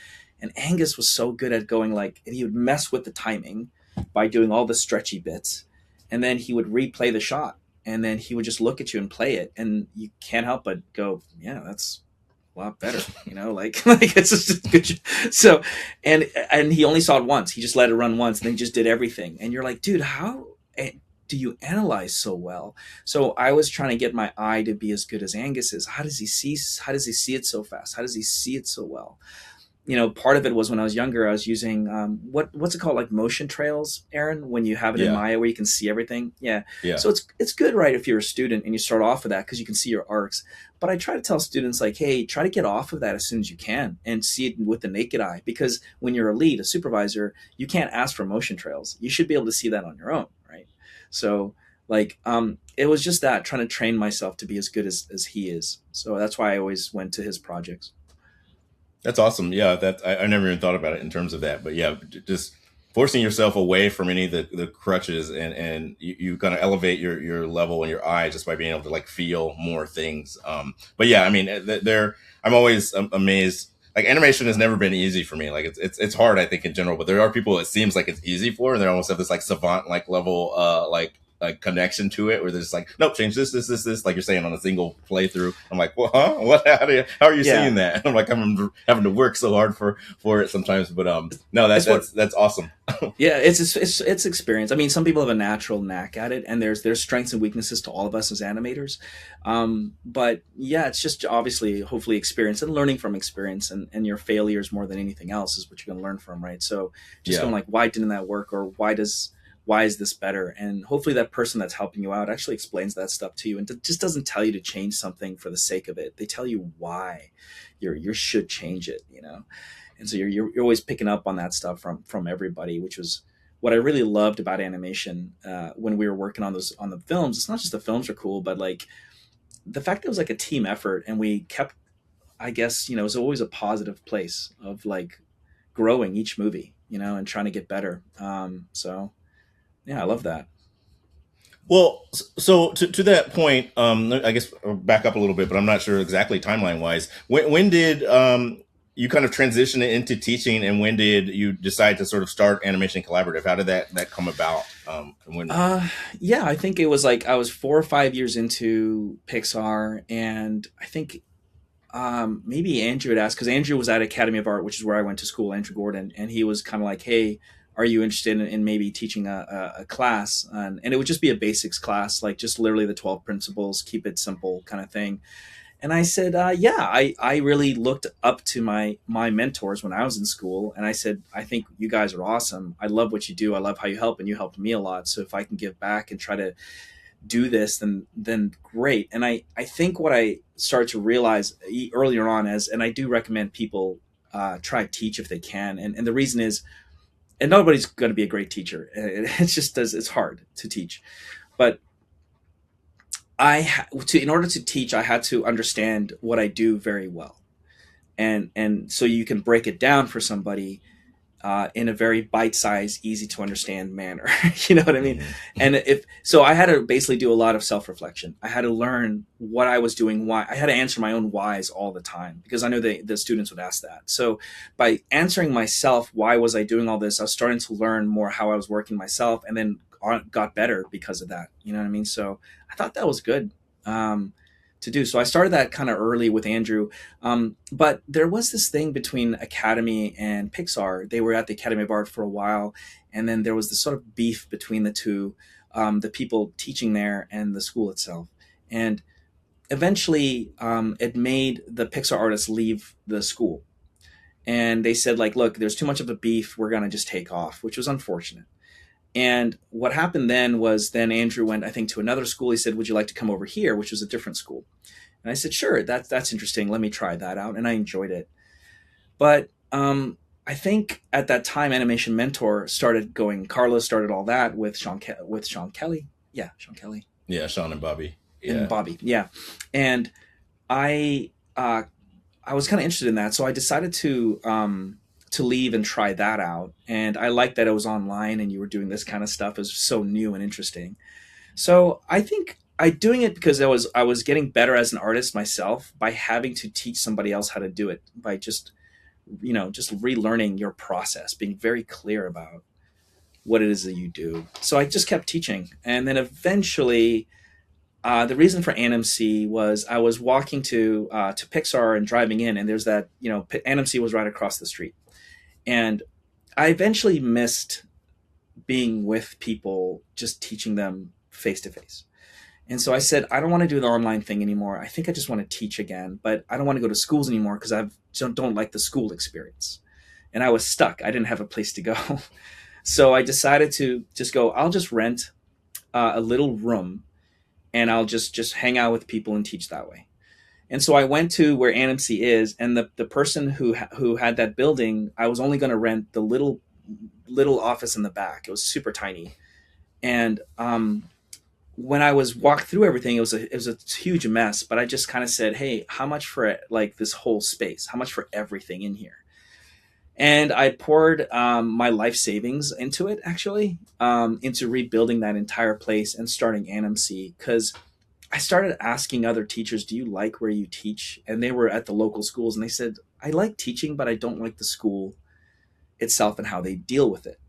[SPEAKER 2] and Angus was so good at going like, and he would mess with the timing by doing all the stretchy bits, and then he would replay the shot, and then he would just look at you and play it, and you can't help but go, yeah, that's a lot better, like it's just good. So, and he only saw it once. He just let it run once, and then he just did everything. And you're like, dude, how do you analyze so well? So I was trying to get my eye to be as good as Angus's. How does he see it so fast? How does he see it so well? Part of it was when I was younger, I was using what's it called, like motion trails, Aaron, when you have it in Maya where you can see everything. Yeah. So it's good, right, if you're a student and you start off with that because you can see your arcs. But I try to tell students, like, hey, try to get off of that as soon as you can and see it with the naked eye, because when you're a lead, a supervisor, you can't ask for motion trails. You should be able to see that on your own, right? So it was just that, trying to train myself to be as good as he is. So that's why I always went to his projects.
[SPEAKER 1] That's awesome. Yeah, I never even thought about it in terms of that. But yeah, just forcing yourself away from any of the crutches, and you kind of elevate your level and your eye just by being able to like feel more things. But yeah, I mean, I'm always amazed. Like, animation has never been easy for me. Like, it's hard, I think, in general. But there are people it seems like it's easy for, and they almost have this like savant like level like connection to it, where they're just like, nope, change this, like you're saying, on a single playthrough. I'm like, well, huh? What? How are you seeing that? I'm like, I'm having to work so hard for it sometimes. But no, that's awesome.
[SPEAKER 2] Yeah, it's experience. I mean, some people have a natural knack at it, and there's strengths and weaknesses to all of us as animators. But yeah, it's just obviously, hopefully, experience and learning from experience, and your failures more than anything else is what you're going to learn from, right? So just going like, why didn't that work, or why is this better? And hopefully that person that's helping you out actually explains that stuff to you, and just doesn't tell you to change something for the sake of it. They tell you why you should change it, And so you're always picking up on that stuff from everybody, which was what I really loved about animation when we were working on the films. It's not just the films are cool, but like the fact that it was like a team effort, and we kept, I guess, it was always a positive place of like growing each movie, and trying to get better. So yeah, I love that.
[SPEAKER 1] Well, so to that point, I guess I'll back up a little bit, but I'm not sure exactly timeline wise. When did you kind of transition into teaching, and when did you decide to sort of start Animation Collaborative? How did that come about?
[SPEAKER 2] Yeah, I think it was like I was 4 or 5 years into Pixar, and I think maybe Andrew had asked, because Andrew was at Academy of Art, which is where I went to school, Andrew Gordon, and he was kind of like, hey, are you interested in maybe teaching a class? And it would just be a basics class, like just literally the 12 principles, keep it simple kind of thing. And I said, yeah, I really looked up to my mentors when I was in school. And I said, I think you guys are awesome. I love what you do. I love how you help, and you helped me a lot. So if I can give back and try to do this, then great. And I think what I started to realize earlier on and I do recommend people try to teach if they can. And the reason is, and nobody's going to be a great teacher. It's hard to teach. But in order to teach, I had to understand what I do very well. and so you can break it down for somebody in a very bite-sized, easy to understand manner. You know what I mean?
[SPEAKER 1] Mhm.
[SPEAKER 2] And if so, I had to basically do a lot of self-reflection. I had to learn what I was doing, why. I had to answer my own whys all the time because I know the students would ask that. So by answering myself, why was I doing all this? I was starting to learn more how I was working myself, and then got better because of that. You know what I mean? So I thought that was good. To do. So I started that kind of early with Andrew. But there was this thing between Academy and Pixar. They were at the Academy of Art for a while. And then there was this sort of beef between the two, the people teaching there and the school itself. And eventually it made the Pixar artists leave the school. And they said, like, look, there's too much of a beef. We're going to just take off, which was unfortunate. And what happened then was then Andrew went, I think, to another school. He said, would you like to come over here, which was a different school? And I said, sure, that's interesting. Let me try that out. And I enjoyed it. But I think at that time, Animation Mentor started going, Carlos started all that with Sean Kelly. Yeah, Sean Kelly.
[SPEAKER 1] Yeah, Sean and Bobby. Yeah.
[SPEAKER 2] And Bobby, yeah. And I was kind of interested in that. So I decided to leave and try that out. And I liked that it was online and you were doing this kind of stuff. It was so new and interesting. So I think doing it because I was getting better as an artist myself by having to teach somebody else how to do it, by just relearning your process, being very clear about what it is that you do. So I just kept teaching. And then eventually the reason for ANIMC was I was walking to Pixar and driving in, and there's that, ANIMC was right across the street. And I eventually missed being with people, just teaching them face to face. And so I said, I don't want to do the online thing anymore. I think I just want to teach again, but I don't want to go to schools anymore because I don't like the school experience. And I was stuck. I didn't have a place to go. So I decided to just go, I'll just rent a little room and I'll just hang out with people and teach that way. And so I went to where ANIMC is, and the person who had that building, I was only going to rent the little office in the back. It was super tiny. And when I was walked through everything, it was a huge mess. But I just kind of said, hey, how much for like this whole space? How much for everything in here? And I poured my life savings into it, actually, into rebuilding that entire place and starting ANIMC, because I started asking other teachers, do you like where you teach? And they were at the local schools, and they said, I like teaching, but I don't like the school itself and how they deal with it.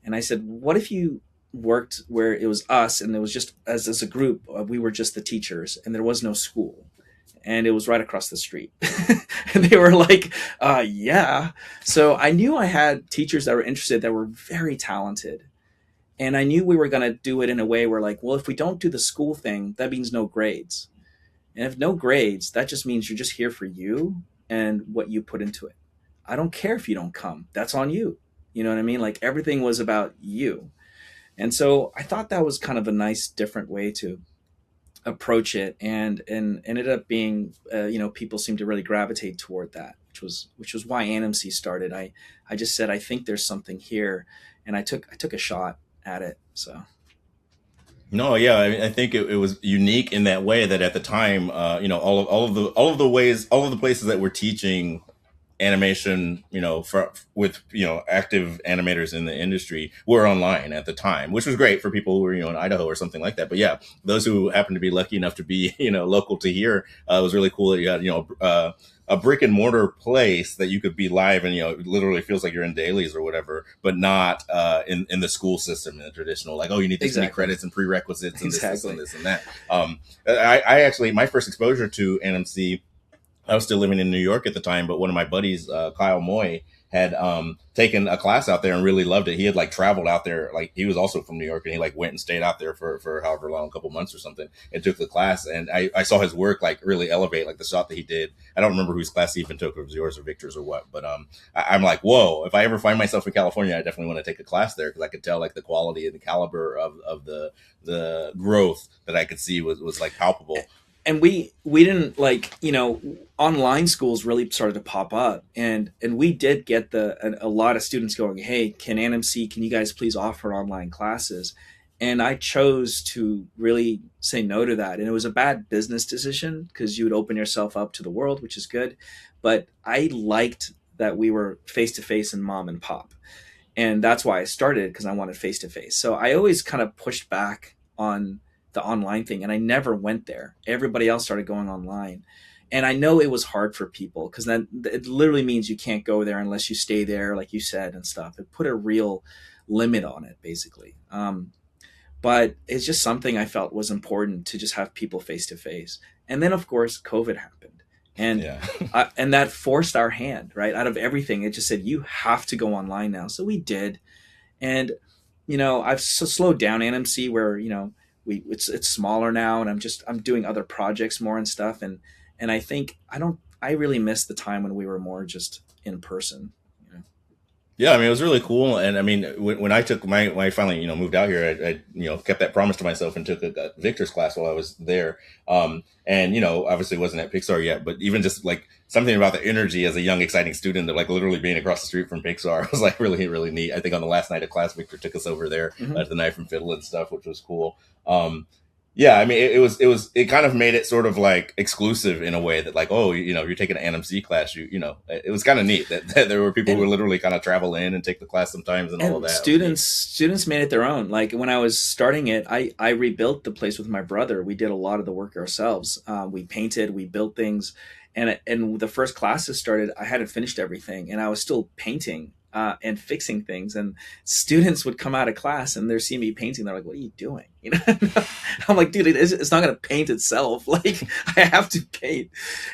[SPEAKER 2] And I said, what if you worked where it was us and it was just as a group, we were just the teachers and there was no school and it was right across the street? And they were like, yeah. So I knew I had teachers that were interested, that were very talented. And I knew we were going to do it in a way where, like, well, if we don't do the school thing, that means no grades. And if no grades, that just means you're just here for you and what you put into it. I don't care if you don't come. That's on you. You know what I mean? Like, everything was about you. And so I thought that was kind of a nice, different way to approach it, and ended up being, people seem to really gravitate toward that, which was why ANIMC started. I just said, I think there's something here, and I took a shot at it. So.
[SPEAKER 1] No, yeah, I think it was unique in that way that at the time, all of the places that were teaching animation, with active animators in the industry were online at the time, which was great for people who were in Idaho or something like that. But yeah, those who happened to be lucky enough to be local to here, it was really cool that you had a brick and mortar place that you could be live and it literally feels like you're in dailies or whatever, but not in the school system, in the traditional, like, oh, you need this many credits and prerequisites and this and this and that. I actually, my first exposure to NMC, I was still living in New York at the time, but one of my buddies, Kyle Moy, had taken a class out there and really loved it. He had traveled out there, he was also from New York, and he went and stayed out there for however long, a couple months or something, and took the class. And I saw his work really elevate, the shot that he did. I don't remember whose class he even took, if it was yours or Victor's or what, but I'm like, whoa, if I ever find myself in California, I definitely want to take a class there, because I could tell the quality and the caliber of the growth that I could see was palpable.
[SPEAKER 2] And we didn't online schools really started to pop up, and we did get a lot of students going, hey, can you guys please offer online classes? And I chose to really say no to that. And it was a bad business decision because you would open yourself up to the world, which is good. But I liked that we were face to face and mom and pop. And that's why I started, because I wanted face to face. So I always kind of pushed back on the online thing, and I never went there. Everybody else started going online. And I know it was hard for people because then it literally means you can't go there unless you stay there, like you said, and stuff. It put a real limit on it, basically. But it's just something I felt was important to just have people face to face. And then, of course, COVID happened. And
[SPEAKER 1] Yeah.
[SPEAKER 2] and that forced our hand, right? Out of everything, it just said, you have to go online now. So we did. And, I've slowed down NMC where, it's smaller now, and I'm doing other projects more and stuff. And I think I really miss the time when we were more just in person.
[SPEAKER 1] Yeah, I mean, it was really cool. And I mean, when I took when I finally, moved out here, I kept that promise to myself and took a Victor's class while I was there. And, obviously wasn't at Pixar yet, but even just like something about the energy as a young, exciting student of like literally being across the street from Pixar was like really, really neat. I think on the last night of class, Victor took us over there to the Knife and Fiddle and stuff, which was cool. Yeah, I mean, it kind of made it sort of like exclusive in a way that like, oh, you're taking an NMC class, it was kind of neat that there were people who would literally kind of travel in and take the class sometimes and all of that.
[SPEAKER 2] Students made it their own. Like when I was starting it, I rebuilt the place with my brother. We did a lot of the work ourselves. We painted, we built things. And the first classes started, I hadn't finished everything and I was still painting and fixing things, and students would come out of class and they're seeing me painting. They're like, "What are you doing?" I'm like, "Dude, it's not going to paint itself. Like, I have to paint."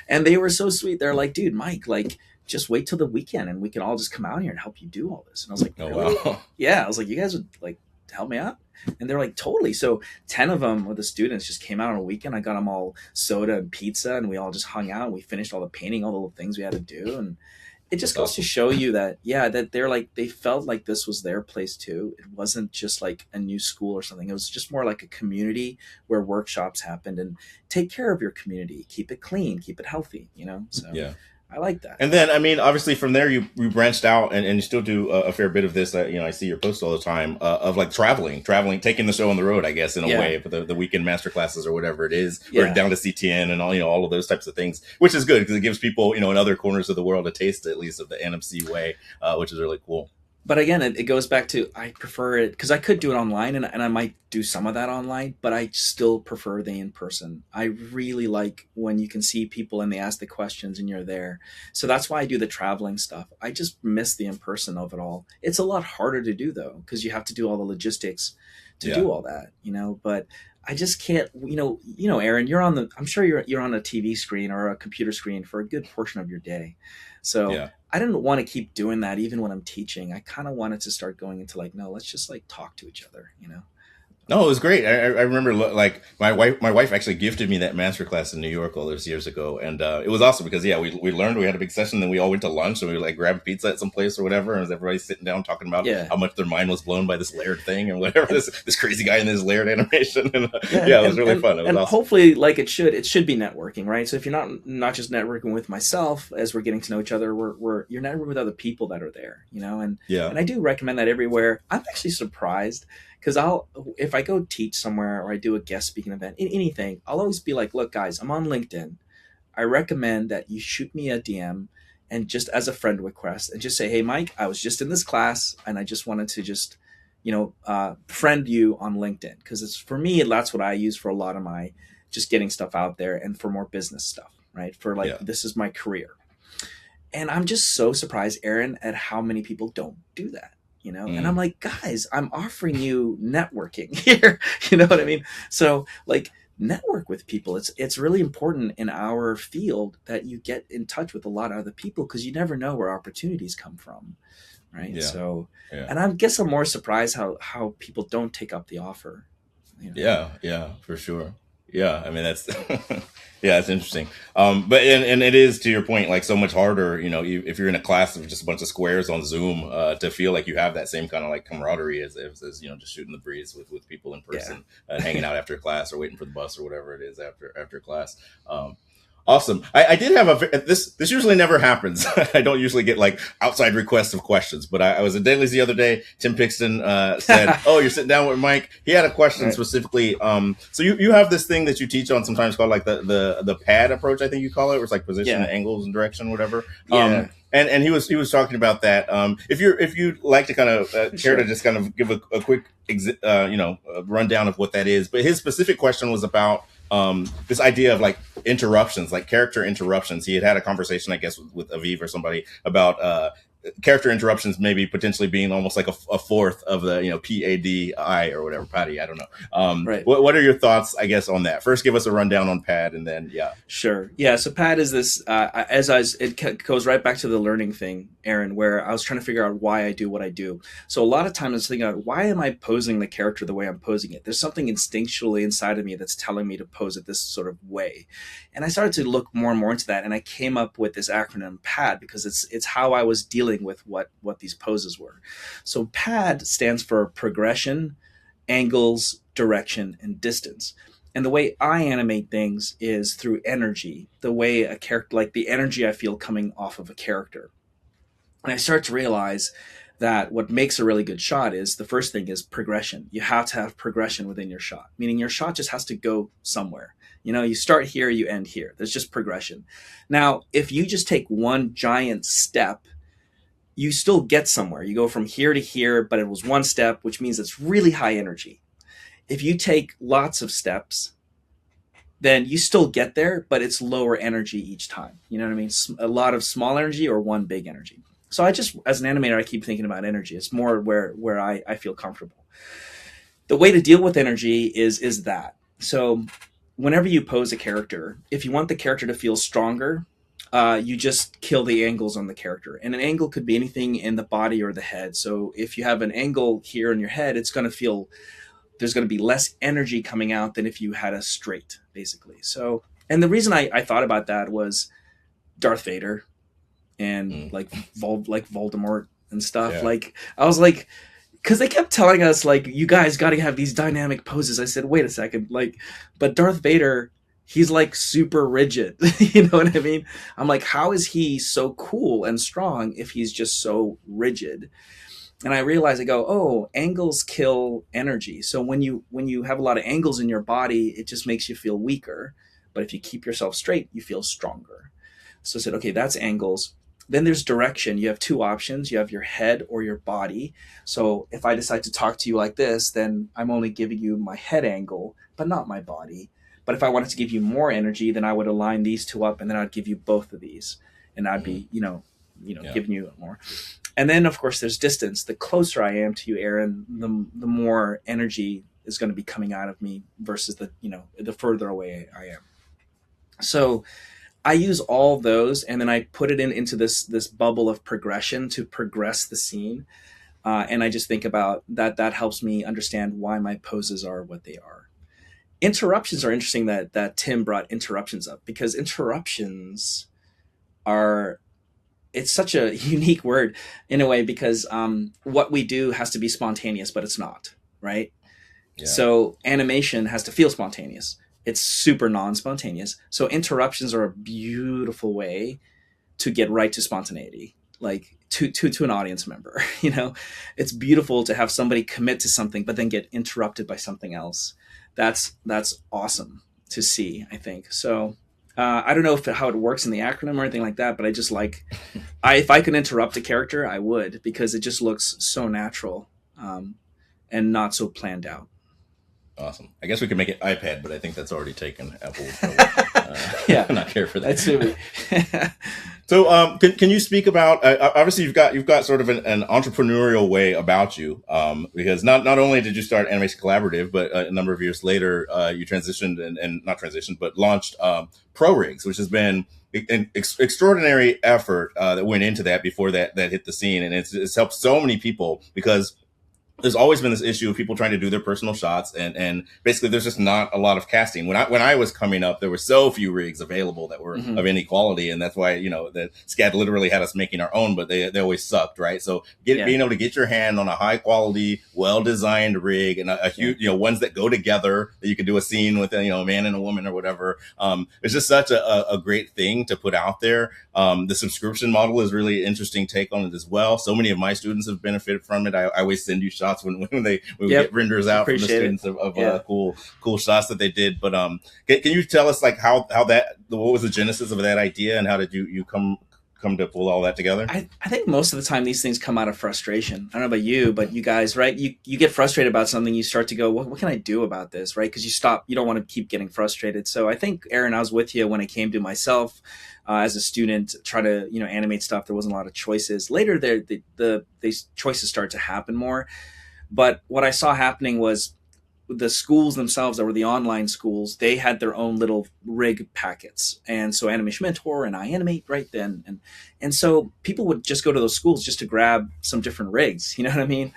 [SPEAKER 2] And they were so sweet. They're like, "Dude, Mike, like, just wait till the weekend and we can all just come out here and help you do all this." And I was like,
[SPEAKER 1] "Oh,
[SPEAKER 2] really?
[SPEAKER 1] wow."
[SPEAKER 2] Yeah, I was like, "You guys would like help me out?" And they're like, "Totally." So 10 of them with the students just came out on a weekend. I got them all soda and pizza, and we all just hung out and we finished all the painting, all the little things we had to do. And it just goes to show you that, that they're like, they felt like this was their place too. It wasn't just like a new school or something. It was just more like a community where workshops happened. And take care of your community, keep it clean, keep it healthy, So
[SPEAKER 1] Yeah.
[SPEAKER 2] I like that.
[SPEAKER 1] And then, I mean, obviously from there, you branched out and you still do a fair bit of this. I see your posts all the time of like traveling, taking the show on the road, I guess, in a way, for the weekend master classes or whatever it is, or down to CTN and all of those types of things, which is good because it gives people, in other corners of the world a taste, at least, of the NMC way, which is really cool.
[SPEAKER 2] But again, it goes back to, I prefer it because I could do it online and I might do some of that online, but I still prefer the in-person. I really like when you can see people and they ask the questions and you're there. So that's why I do the traveling stuff. I just miss the in-person of it all. It's a lot harder to do though, because you have to do all the logistics to do all that, but I just can't, Aaron, I'm sure you're on a TV screen or a computer screen for a good portion of your day. So I didn't want to keep doing that even when I'm teaching. I kind of wanted to start going into like, no, let's just like talk to each other,
[SPEAKER 1] No, it was great. I remember like my wife actually gifted me that master class in New York all those years ago. And it was awesome because, we learned, we had a big session, then we all went to lunch and we like grabbed pizza at some place or whatever. And everybody sitting down talking about how much their mind was blown by this layered thing and whatever, this crazy guy in this layered animation. And it was really fun. It was
[SPEAKER 2] and
[SPEAKER 1] awesome.
[SPEAKER 2] Hopefully like it should be networking, right? So if you're not just networking with myself as we're getting to know each other, you're networking with other people that are there, and I do recommend that everywhere. I'm actually surprised because if I go teach somewhere or I do a guest speaking event, anything, I'll always be like, look, guys, I'm on LinkedIn. I recommend that you shoot me a DM and just as a friend request and just say, hey, Mike, I was just in this class and I just wanted to just, friend you on LinkedIn. Because for me, that's what I use for a lot of my just getting stuff out there and for more business stuff, right? For like, this is my career. And I'm just so surprised, Aaron, at how many people don't do that. And I'm like, guys, I'm offering you networking here. You know what I mean? So like network with people. It's really important in our field that you get in touch with a lot of other people because you never know where opportunities come from. Right. Yeah. So, and I guess I'm more surprised how people don't take up the offer.
[SPEAKER 1] Yeah, for sure. Yeah. I mean, that's, it's interesting. But it is, to your point, like so much harder, if you're in a class of just a bunch of squares on Zoom, to feel like you have that same kind of like camaraderie as just shooting the breeze with people in person and hanging out after class or waiting for the bus or whatever it is after class. Awesome. I did have this usually never happens. I don't usually get like outside requests of questions, but I was at Dailies the other day. Tim Pixton said, "Oh, you're sitting down with Mike." He had a question
[SPEAKER 2] Right.
[SPEAKER 1] specifically. So you have this thing that you teach on sometimes called like the pad approach, I think you call it, where it's like position,
[SPEAKER 2] Yeah.
[SPEAKER 1] angles, and direction, whatever.
[SPEAKER 2] Yeah.
[SPEAKER 1] And he was talking about that. If you'd like to kind of care
[SPEAKER 2] Sure.
[SPEAKER 1] to just kind of give a quick rundown of what that is, but his specific question was about this idea of like interruptions, like character interruptions. He had a conversation, I guess, with Aviv or somebody about character interruptions maybe potentially being almost like a fourth of the PADI or whatever, Paddy, I don't know.
[SPEAKER 2] Right.
[SPEAKER 1] What are your thoughts, I guess, on that? First, give us a rundown on PAD, and then
[SPEAKER 2] Sure. Yeah. So PAD is this, it goes right back to the learning thing, Aaron, where I was trying to figure out why I do what I do. So a lot of times I was thinking, why am I posing the character the way I'm posing it? There's something instinctually inside of me that's telling me to pose it this sort of way. And I started to look more and more into that. And I came up with this acronym PAD because it's how I was dealing with what these poses were. So PAD stands for progression, angles, direction, and distance. And the way I animate things is through energy, the way a character, like the energy I feel coming off of a character. And I start to realize that what makes a really good shot is the first thing is progression. You have to have progression within your shot, meaning your shot just has to go somewhere. You start here, you end here. There's just progression. Now, if you just take one giant step, you still get somewhere. You go from here to here, but it was one step, which means it's really high energy. If you take lots of steps, then you still get there, but it's lower energy each time. You know what I mean? A lot of small energy or one big energy. So as an animator, I keep thinking about energy. It's more where I feel comfortable. The way to deal with energy is that. So whenever you pose a character, if you want the character to feel stronger, you just kill the angles on the character. And an angle could be anything in the body or the head. So if you have an angle here in your head, it's going to feel, there's going to be less energy coming out than if you had a straight, basically. So, and the reason I thought about that was Darth Vader and like Voldemort and stuff.
[SPEAKER 1] Yeah.
[SPEAKER 2] Like, I was like, because they kept telling us, like, you guys got to have these dynamic poses. I said, wait a second. Like, but Darth Vader, he's like super rigid. You know what I mean? I'm like, how is he so cool and strong if he's just so rigid? And I realized, I go, oh, angles kill energy. So when you have a lot of angles in your body, it just makes you feel weaker. But if you keep yourself straight, you feel stronger. So I said, okay, that's angles. Then there's direction. You have two options. You have your head or your body. So if I decide to talk to you like this, then I'm only giving you my head angle, but not my body. But if I wanted to give you more energy, then I would align these two up, and then I'd give you both of these, and I'd be, giving you more. And then, of course, there's distance. The closer I am to you, Aaron, the more energy is going to be coming out of me versus the further away I am. So I use all those, and then I put it into this bubble of progression to progress the scene. And I just think about that. That helps me understand why my poses are what they are. Interruptions are interesting that Tim brought interruptions up, because interruptions are, it's such a unique word in a way, because what we do has to be spontaneous, but it's not, right? Yeah. So animation has to feel spontaneous. It's super non-spontaneous. So interruptions are a beautiful way to get right to spontaneity, like to an audience member. It's beautiful to have somebody commit to something, but then get interrupted by something else. That's awesome to see, I think. So I don't know how it works in the acronym or anything like that, but I just like, if I could interrupt a character, I would, because it just looks so natural and not so planned out.
[SPEAKER 1] Awesome. I guess we could make it iPad, but I think that's already taken. Apple.
[SPEAKER 2] Yeah,
[SPEAKER 1] not care for that.
[SPEAKER 2] That's silly.
[SPEAKER 1] So, can you speak about? Obviously, you've got sort of an entrepreneurial way about you, because not only did you start Animation Collaborative, but a number of years later, you transitioned and not transitioned, but launched ProRigs, which has been an extraordinary effort that went into that before that hit the scene, and it's helped so many people, because there's always been this issue of people trying to do their personal shots, and basically there's just not a lot of casting. When I was coming up, there were so few rigs available that were of any quality, and that's why, you know, that SCAD literally had us making our own, but they always sucked, right? So being able to get your hand on a high quality, well designed rig, and a huge, you know, ones that go together, that you could do a scene with, you know, a man and a woman or whatever. It's just such a great thing to put out there. The subscription model is really interesting take on it as well. So many of my students have benefited from it. I always send you shots when we get renders out from the students of cool shots that they did. But can you tell us like how what was the genesis of that idea, and how did you come to pull all that together?
[SPEAKER 2] I think most of the time these things come out of frustration. I don't know about you, but you guys, right? You get frustrated about something, you start to go, what can I do about this, right? Because you don't want to keep getting frustrated. So I think, Aaron, I was with you when it came to myself as a student, try to, you know, animate stuff. There wasn't a lot of choices. Later, these choices start to happen more. But what I saw happening was the schools themselves that were the online schools, they had their own little rig packets. And so Animation Mentor and iAnimate right then. And so people would just go to those schools just to grab some different rigs, you know what I mean?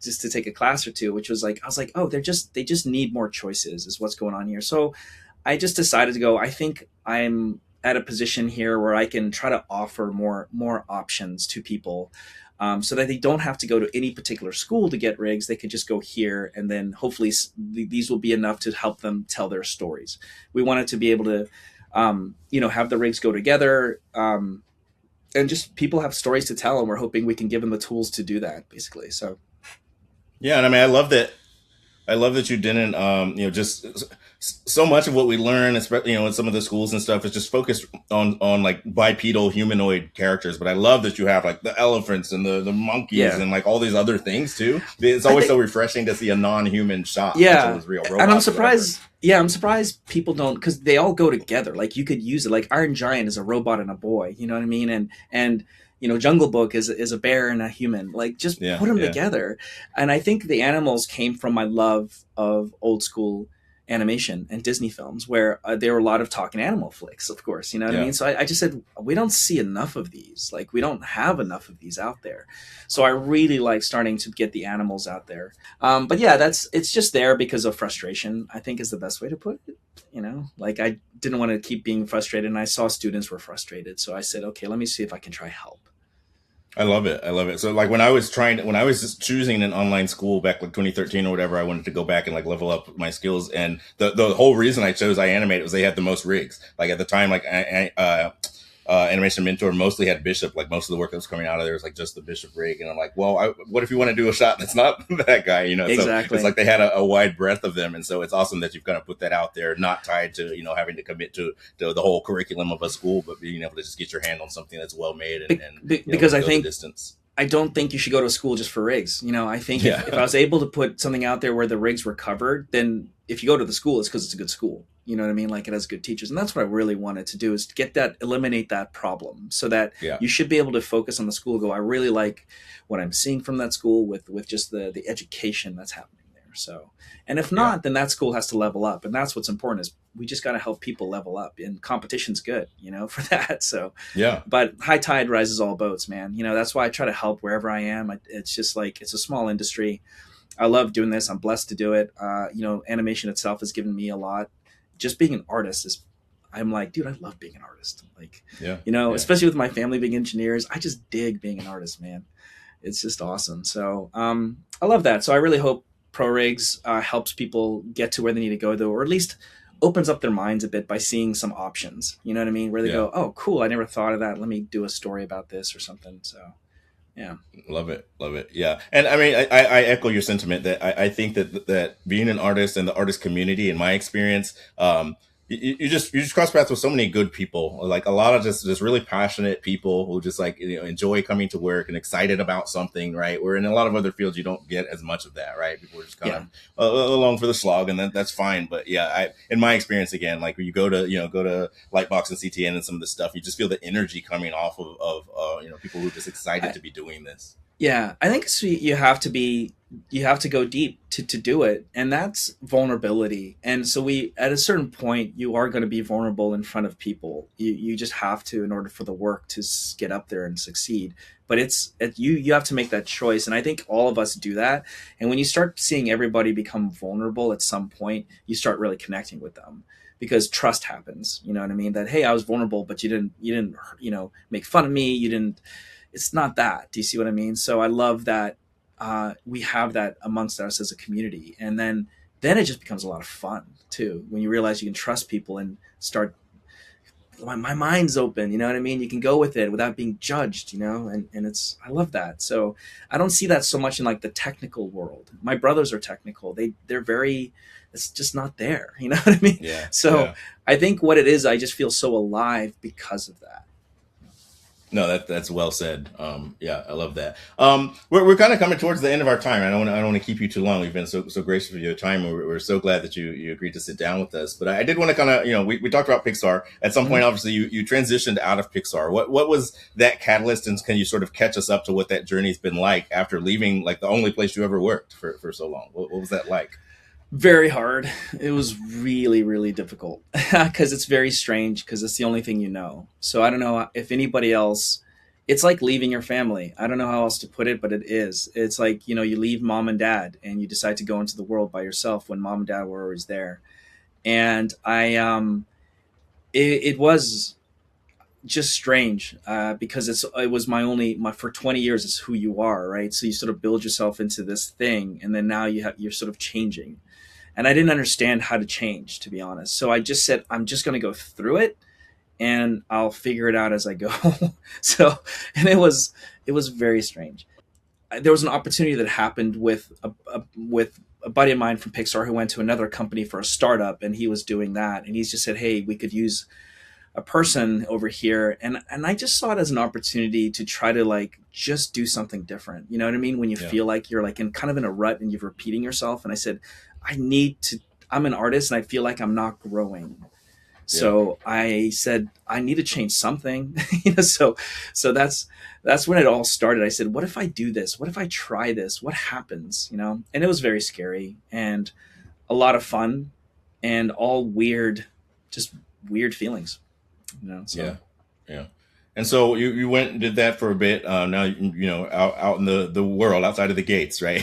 [SPEAKER 2] Just to take a class or two, which was like, I was like, oh, they just need more choices is what's going on here. So I just decided to go, I think I'm at a position here where I can try to offer more options to people. So that they don't have to go to any particular school to get rigs. They could just go here, and then hopefully these will be enough to help them tell their stories. We wanted to be able to, have the rigs go together, and just people have stories to tell, and we're hoping we can give them the tools to do that, basically. So,
[SPEAKER 1] yeah, and I mean, I love that you didn't, just so much of what we learn, especially, you know, in some of the schools and stuff, is just focused on like bipedal humanoid characters. But I love that you have like the elephants and the monkeys and like all these other things too. It's always so refreshing to see a non-human shot.
[SPEAKER 2] Yeah.
[SPEAKER 1] Real
[SPEAKER 2] And I'm surprised. Yeah, I'm surprised people don't, because they all go together. Like you could use it. Like Iron Giant is a robot and a boy. You know what I mean? And you know, Jungle Book is a bear and a human. Like just put them together. And I think the animals came from my love of old school animation and Disney films, where there were a lot of talking animal flicks, of course, you know what I mean? So I just said, we don't see enough of these. Like we don't have enough of these out there. So I really like starting to get the animals out there. But yeah, it's just there because of frustration, I think is the best way to put it. You know, like I didn't want to keep being frustrated, and I saw students were frustrated. So I said, okay, let me see if I can try help.
[SPEAKER 1] I love it. So like when I was just choosing an online school back like 2013 or whatever, I wanted to go back and like level up my skills. And the whole reason I chose iAnimate was they had the most rigs. Like at the time, like Animation Mentor mostly had Bishop. Like most of the work that was coming out of there was like just the Bishop rig. And I'm like, well, what if you want to do a shot that's not that guy, you know?
[SPEAKER 2] Exactly.
[SPEAKER 1] So it's like they had a wide breadth of them. And so it's awesome that you've kind of put that out there, not tied to, you know, having to commit to the whole curriculum of a school, but being able to just get your hand on something that's well made
[SPEAKER 2] because I think distance. I don't think you should go to a school just for rigs. You know, I think if I was able to put something out there where the rigs were covered, then if you go to the school, it's because it's a good school. You know what I mean? Like it has good teachers. And that's what I really wanted to do, is to eliminate that problem, so that you should be able to focus on the school, go, I really like what I'm seeing from that school with just the education that's happening there. So, and if not, then that school has to level up. And that's what's important, is we just got to help people level up, and competition's good, you know, for that. So, but high tide rises all boats, man. You know, that's why I try to help wherever I am. It's just like, it's a small industry. I love doing this. I'm blessed to do it. You know, animation itself has given me a lot. Just being an artist I'm like, dude, I love being an artist. Like, especially with my family being engineers, I just dig being an artist, man. It's just awesome. So I love that. So I really hope ProRigs helps people get to where they need to go, though, or at least opens up their minds a bit by seeing some options. You know what I mean? Where they go, oh, cool, I never thought of that. Let me do a story about this or something. So, yeah. Love it.
[SPEAKER 1] Yeah. And I mean, I echo your sentiment that I think that being an artist and the artist community, in my experience, you just cross paths with so many good people, like a lot of just really passionate people who just like, enjoy coming to work and excited about something, right? Where in a lot of other fields, you don't get as much of that, right? People are just kind of along for the slog, and that's fine. But yeah, in my experience, again, like when you go to Lightbox and CTN and some of this stuff, you just feel the energy coming off of people who are just excited to be doing this.
[SPEAKER 2] Yeah, I think you have to go deep to do it, and that's vulnerability. And so at a certain point, you are going to be vulnerable in front of people. You just have to, in order for the work to get up there and succeed. but you have to make that choice. And I think all of us do that. And when you start seeing everybody become vulnerable at some point, you start really connecting with them, because trust happens. You know what I mean? That, hey, I was vulnerable, but you didn't, make fun of me. You didn't, it's not that. Do you see what I mean? So I love that we have that amongst us as a community. And then it just becomes a lot of fun too, when you realize you can trust people and start, my mind's open, you know what I mean? You can go with it without being judged, and I love that. So I don't see that so much in like the technical world. My brothers are technical. They're very, it's just not there. You know what I mean?
[SPEAKER 1] Yeah.
[SPEAKER 2] So I think what it is, I just feel so alive because of that.
[SPEAKER 1] No, that's well said. I love that. We're kind of coming towards the end of our time. I don't want to keep you too long. We've been so gracious with your time. We're so glad that you agreed to sit down with us. But I did want to kind of, we talked about Pixar. At some point, obviously, you transitioned out of Pixar. What was that catalyst, and can you sort of catch us up to what that journey's been like after leaving like the only place you ever worked for so long? What was that like?
[SPEAKER 2] Very hard. It was really, really difficult because it's very strange, because it's the only thing you know. So I don't know if anybody else, it's like leaving your family. I don't know how else to put it, but it is. It's like, you leave mom and dad and you decide to go into the world by yourself when mom and dad were always there. And it was just strange because it was for 20 years, it's who you are, right? So you sort of build yourself into this thing, and then now you're sort of changing. And I didn't understand how to change, to be honest. So I just said, I'm just going to go through it and I'll figure it out as I go. And it was very strange. There was an opportunity that happened with a buddy of mine from Pixar who went to another company for a startup, and he was doing that. And he's just said, hey, we could use a person over here. And I just saw it as an opportunity to try to like just do something different. You know what I mean? When you feel like you're like in a rut and you're repeating yourself. And I said, I'm an artist and I feel like I'm not growing. So I said, I need to change something. So that's when it all started. I said, what if I do this? What if I try this? What happens? And it was very scary and a lot of fun and all weird, just weird feelings. So.
[SPEAKER 1] Yeah. And so you went and did that for a bit. Now, out in the world, outside of the gates, right?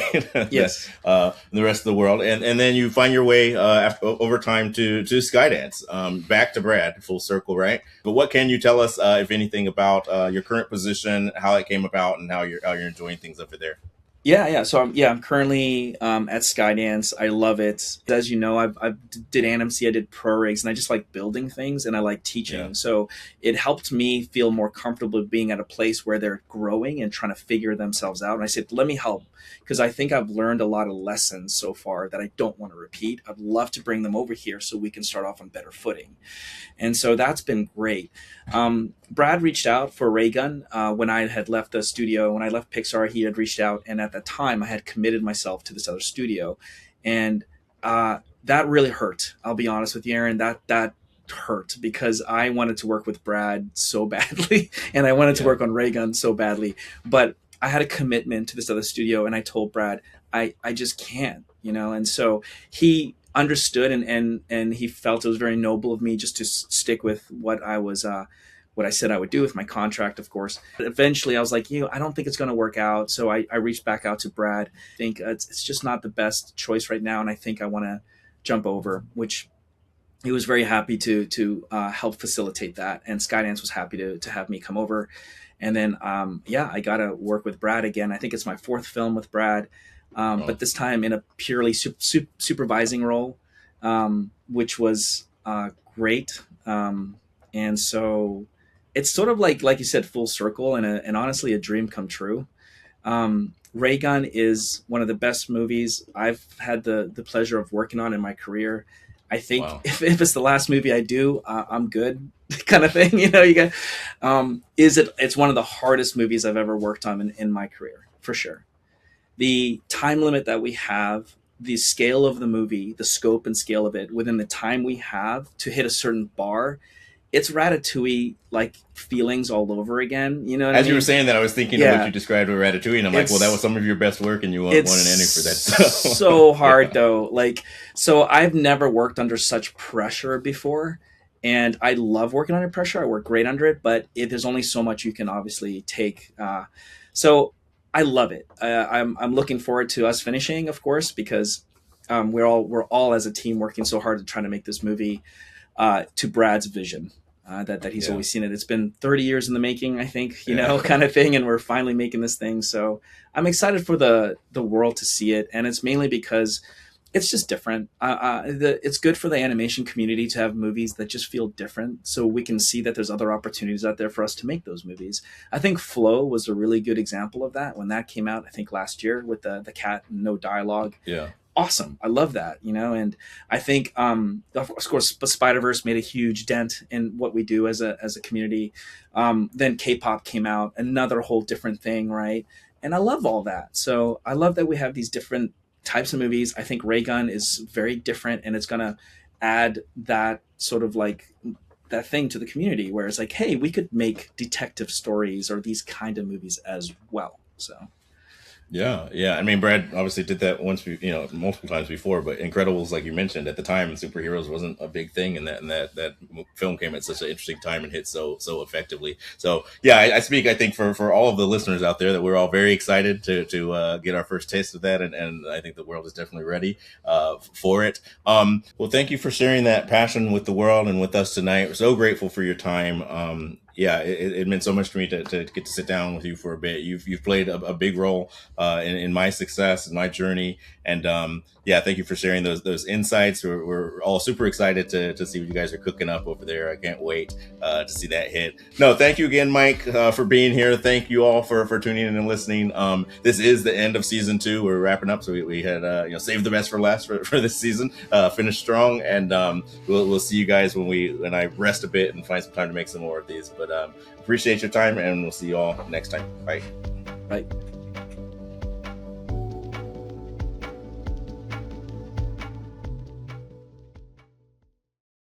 [SPEAKER 2] Yes.
[SPEAKER 1] The rest of the world. And then you find your way over time to Skydance, back to Brad, full circle, right? But what can you tell us, if anything, about your current position, how it came about, and how you're enjoying things over there?
[SPEAKER 2] Yeah. So I'm currently at Skydance. I love it. As you know, I did ANIMC, I did ProRigs, and I just like building things and I like teaching. Yeah. So it helped me feel more comfortable being at a place where they're growing and trying to figure themselves out. And I said, let me help, because I think I've learned a lot of lessons so far that I don't want to repeat. I'd love to bring them over here so we can start off on better footing. And so that's been great. Brad reached out for Ray Gunn when I had left the studio. When I left Pixar, he had reached out. And at the time, I had committed myself to this other studio. And that really hurt. I'll be honest with you, Aaron. That hurt, because I wanted to work with Brad so badly. And I wanted to work on Ray Gunn so badly. But I had a commitment to this other studio. And I told Brad, I just can't, And so he understood and he felt it was very noble of me just to stick with what I said I would do with my contract, of course. But eventually I was like, I don't think it's going to work out. So I reached back out to Brad. I think it's just not the best choice right now. And I think I want to jump over, which he was very happy to help facilitate that. And Skydance was happy to have me come over. And then, I got to work with Brad again. I think it's my fourth film with Brad. But this time in a purely supervising role, which was great. And so it's sort of like you said, full circle and honestly a dream come true. Ray Gunn is one of the best movies I've had the pleasure of working on in my career. I think if it's the last movie I do, I'm good, kind of thing. It's one of the hardest movies I've ever worked on in my career, for sure. The time limit that we have, the scale of the movie, the scope and scale of it within the time we have to hit a certain bar, it's Ratatouille like feelings all over again. You know what I mean?
[SPEAKER 1] You were saying that, I was thinking of what you described with Ratatouille, and I'm like, well, that was some of your best work, and you won an Emmy for that.
[SPEAKER 2] So hard though. So I've never worked under such pressure before, And I love working under pressure. I work great under it, but there's only so much you can obviously take. So I love it. I'm looking forward to us finishing, of course, because we're all as a team working so hard to try to make this movie to Brad's vision. That he's always seen it. It's been 30 years in the making, I think, kind of thing, and we're finally making this thing. So I'm excited for the world to see it, and it's mainly because it's just different. It's good for the animation community to have movies that just feel different, so we can see that there's other opportunities out there for us to make those movies. I think Flow was a really good example of that when that came out, I think last year, with the cat and no dialogue.
[SPEAKER 1] Yeah.
[SPEAKER 2] Awesome. I love that, and I think, of course, Spider-Verse made a huge dent in what we do as a community. Then K-pop came out, another whole different thing, right? And I love all that. So I love that we have these different types of movies. I think Ray Gunn is very different, and it's going to add that sort of like that thing to the community where it's like, hey, we could make detective stories or these kind of movies as well. So.
[SPEAKER 1] Yeah. I mean, Brad obviously did that multiple times before, but Incredibles, like you mentioned, at the time, superheroes wasn't a big thing, and that film came at such an interesting time and hit so effectively. So yeah, I speak, I think, for all of the listeners out there, that we're all very excited to get our first taste of that, and I think the world is definitely ready for it. Well, thank you for sharing that passion with the world and with us tonight. We're so grateful for your time. Yeah, it meant so much to me to get to sit down with you for a bit. You've played a big role in my success and my journey, and thank you for sharing those insights. We're all super excited to see what you guys are cooking up over there. I can't wait to see that hit. No, thank you again, Mike, for being here. Thank you all for tuning in and listening. This is the end of season 2. We're wrapping up, so we had saved the best for last for this season. Finish strong, and we'll see you guys when I rest a bit and find some time to make some more of these. But appreciate your time, and we'll see you all next time. Bye.
[SPEAKER 2] Bye.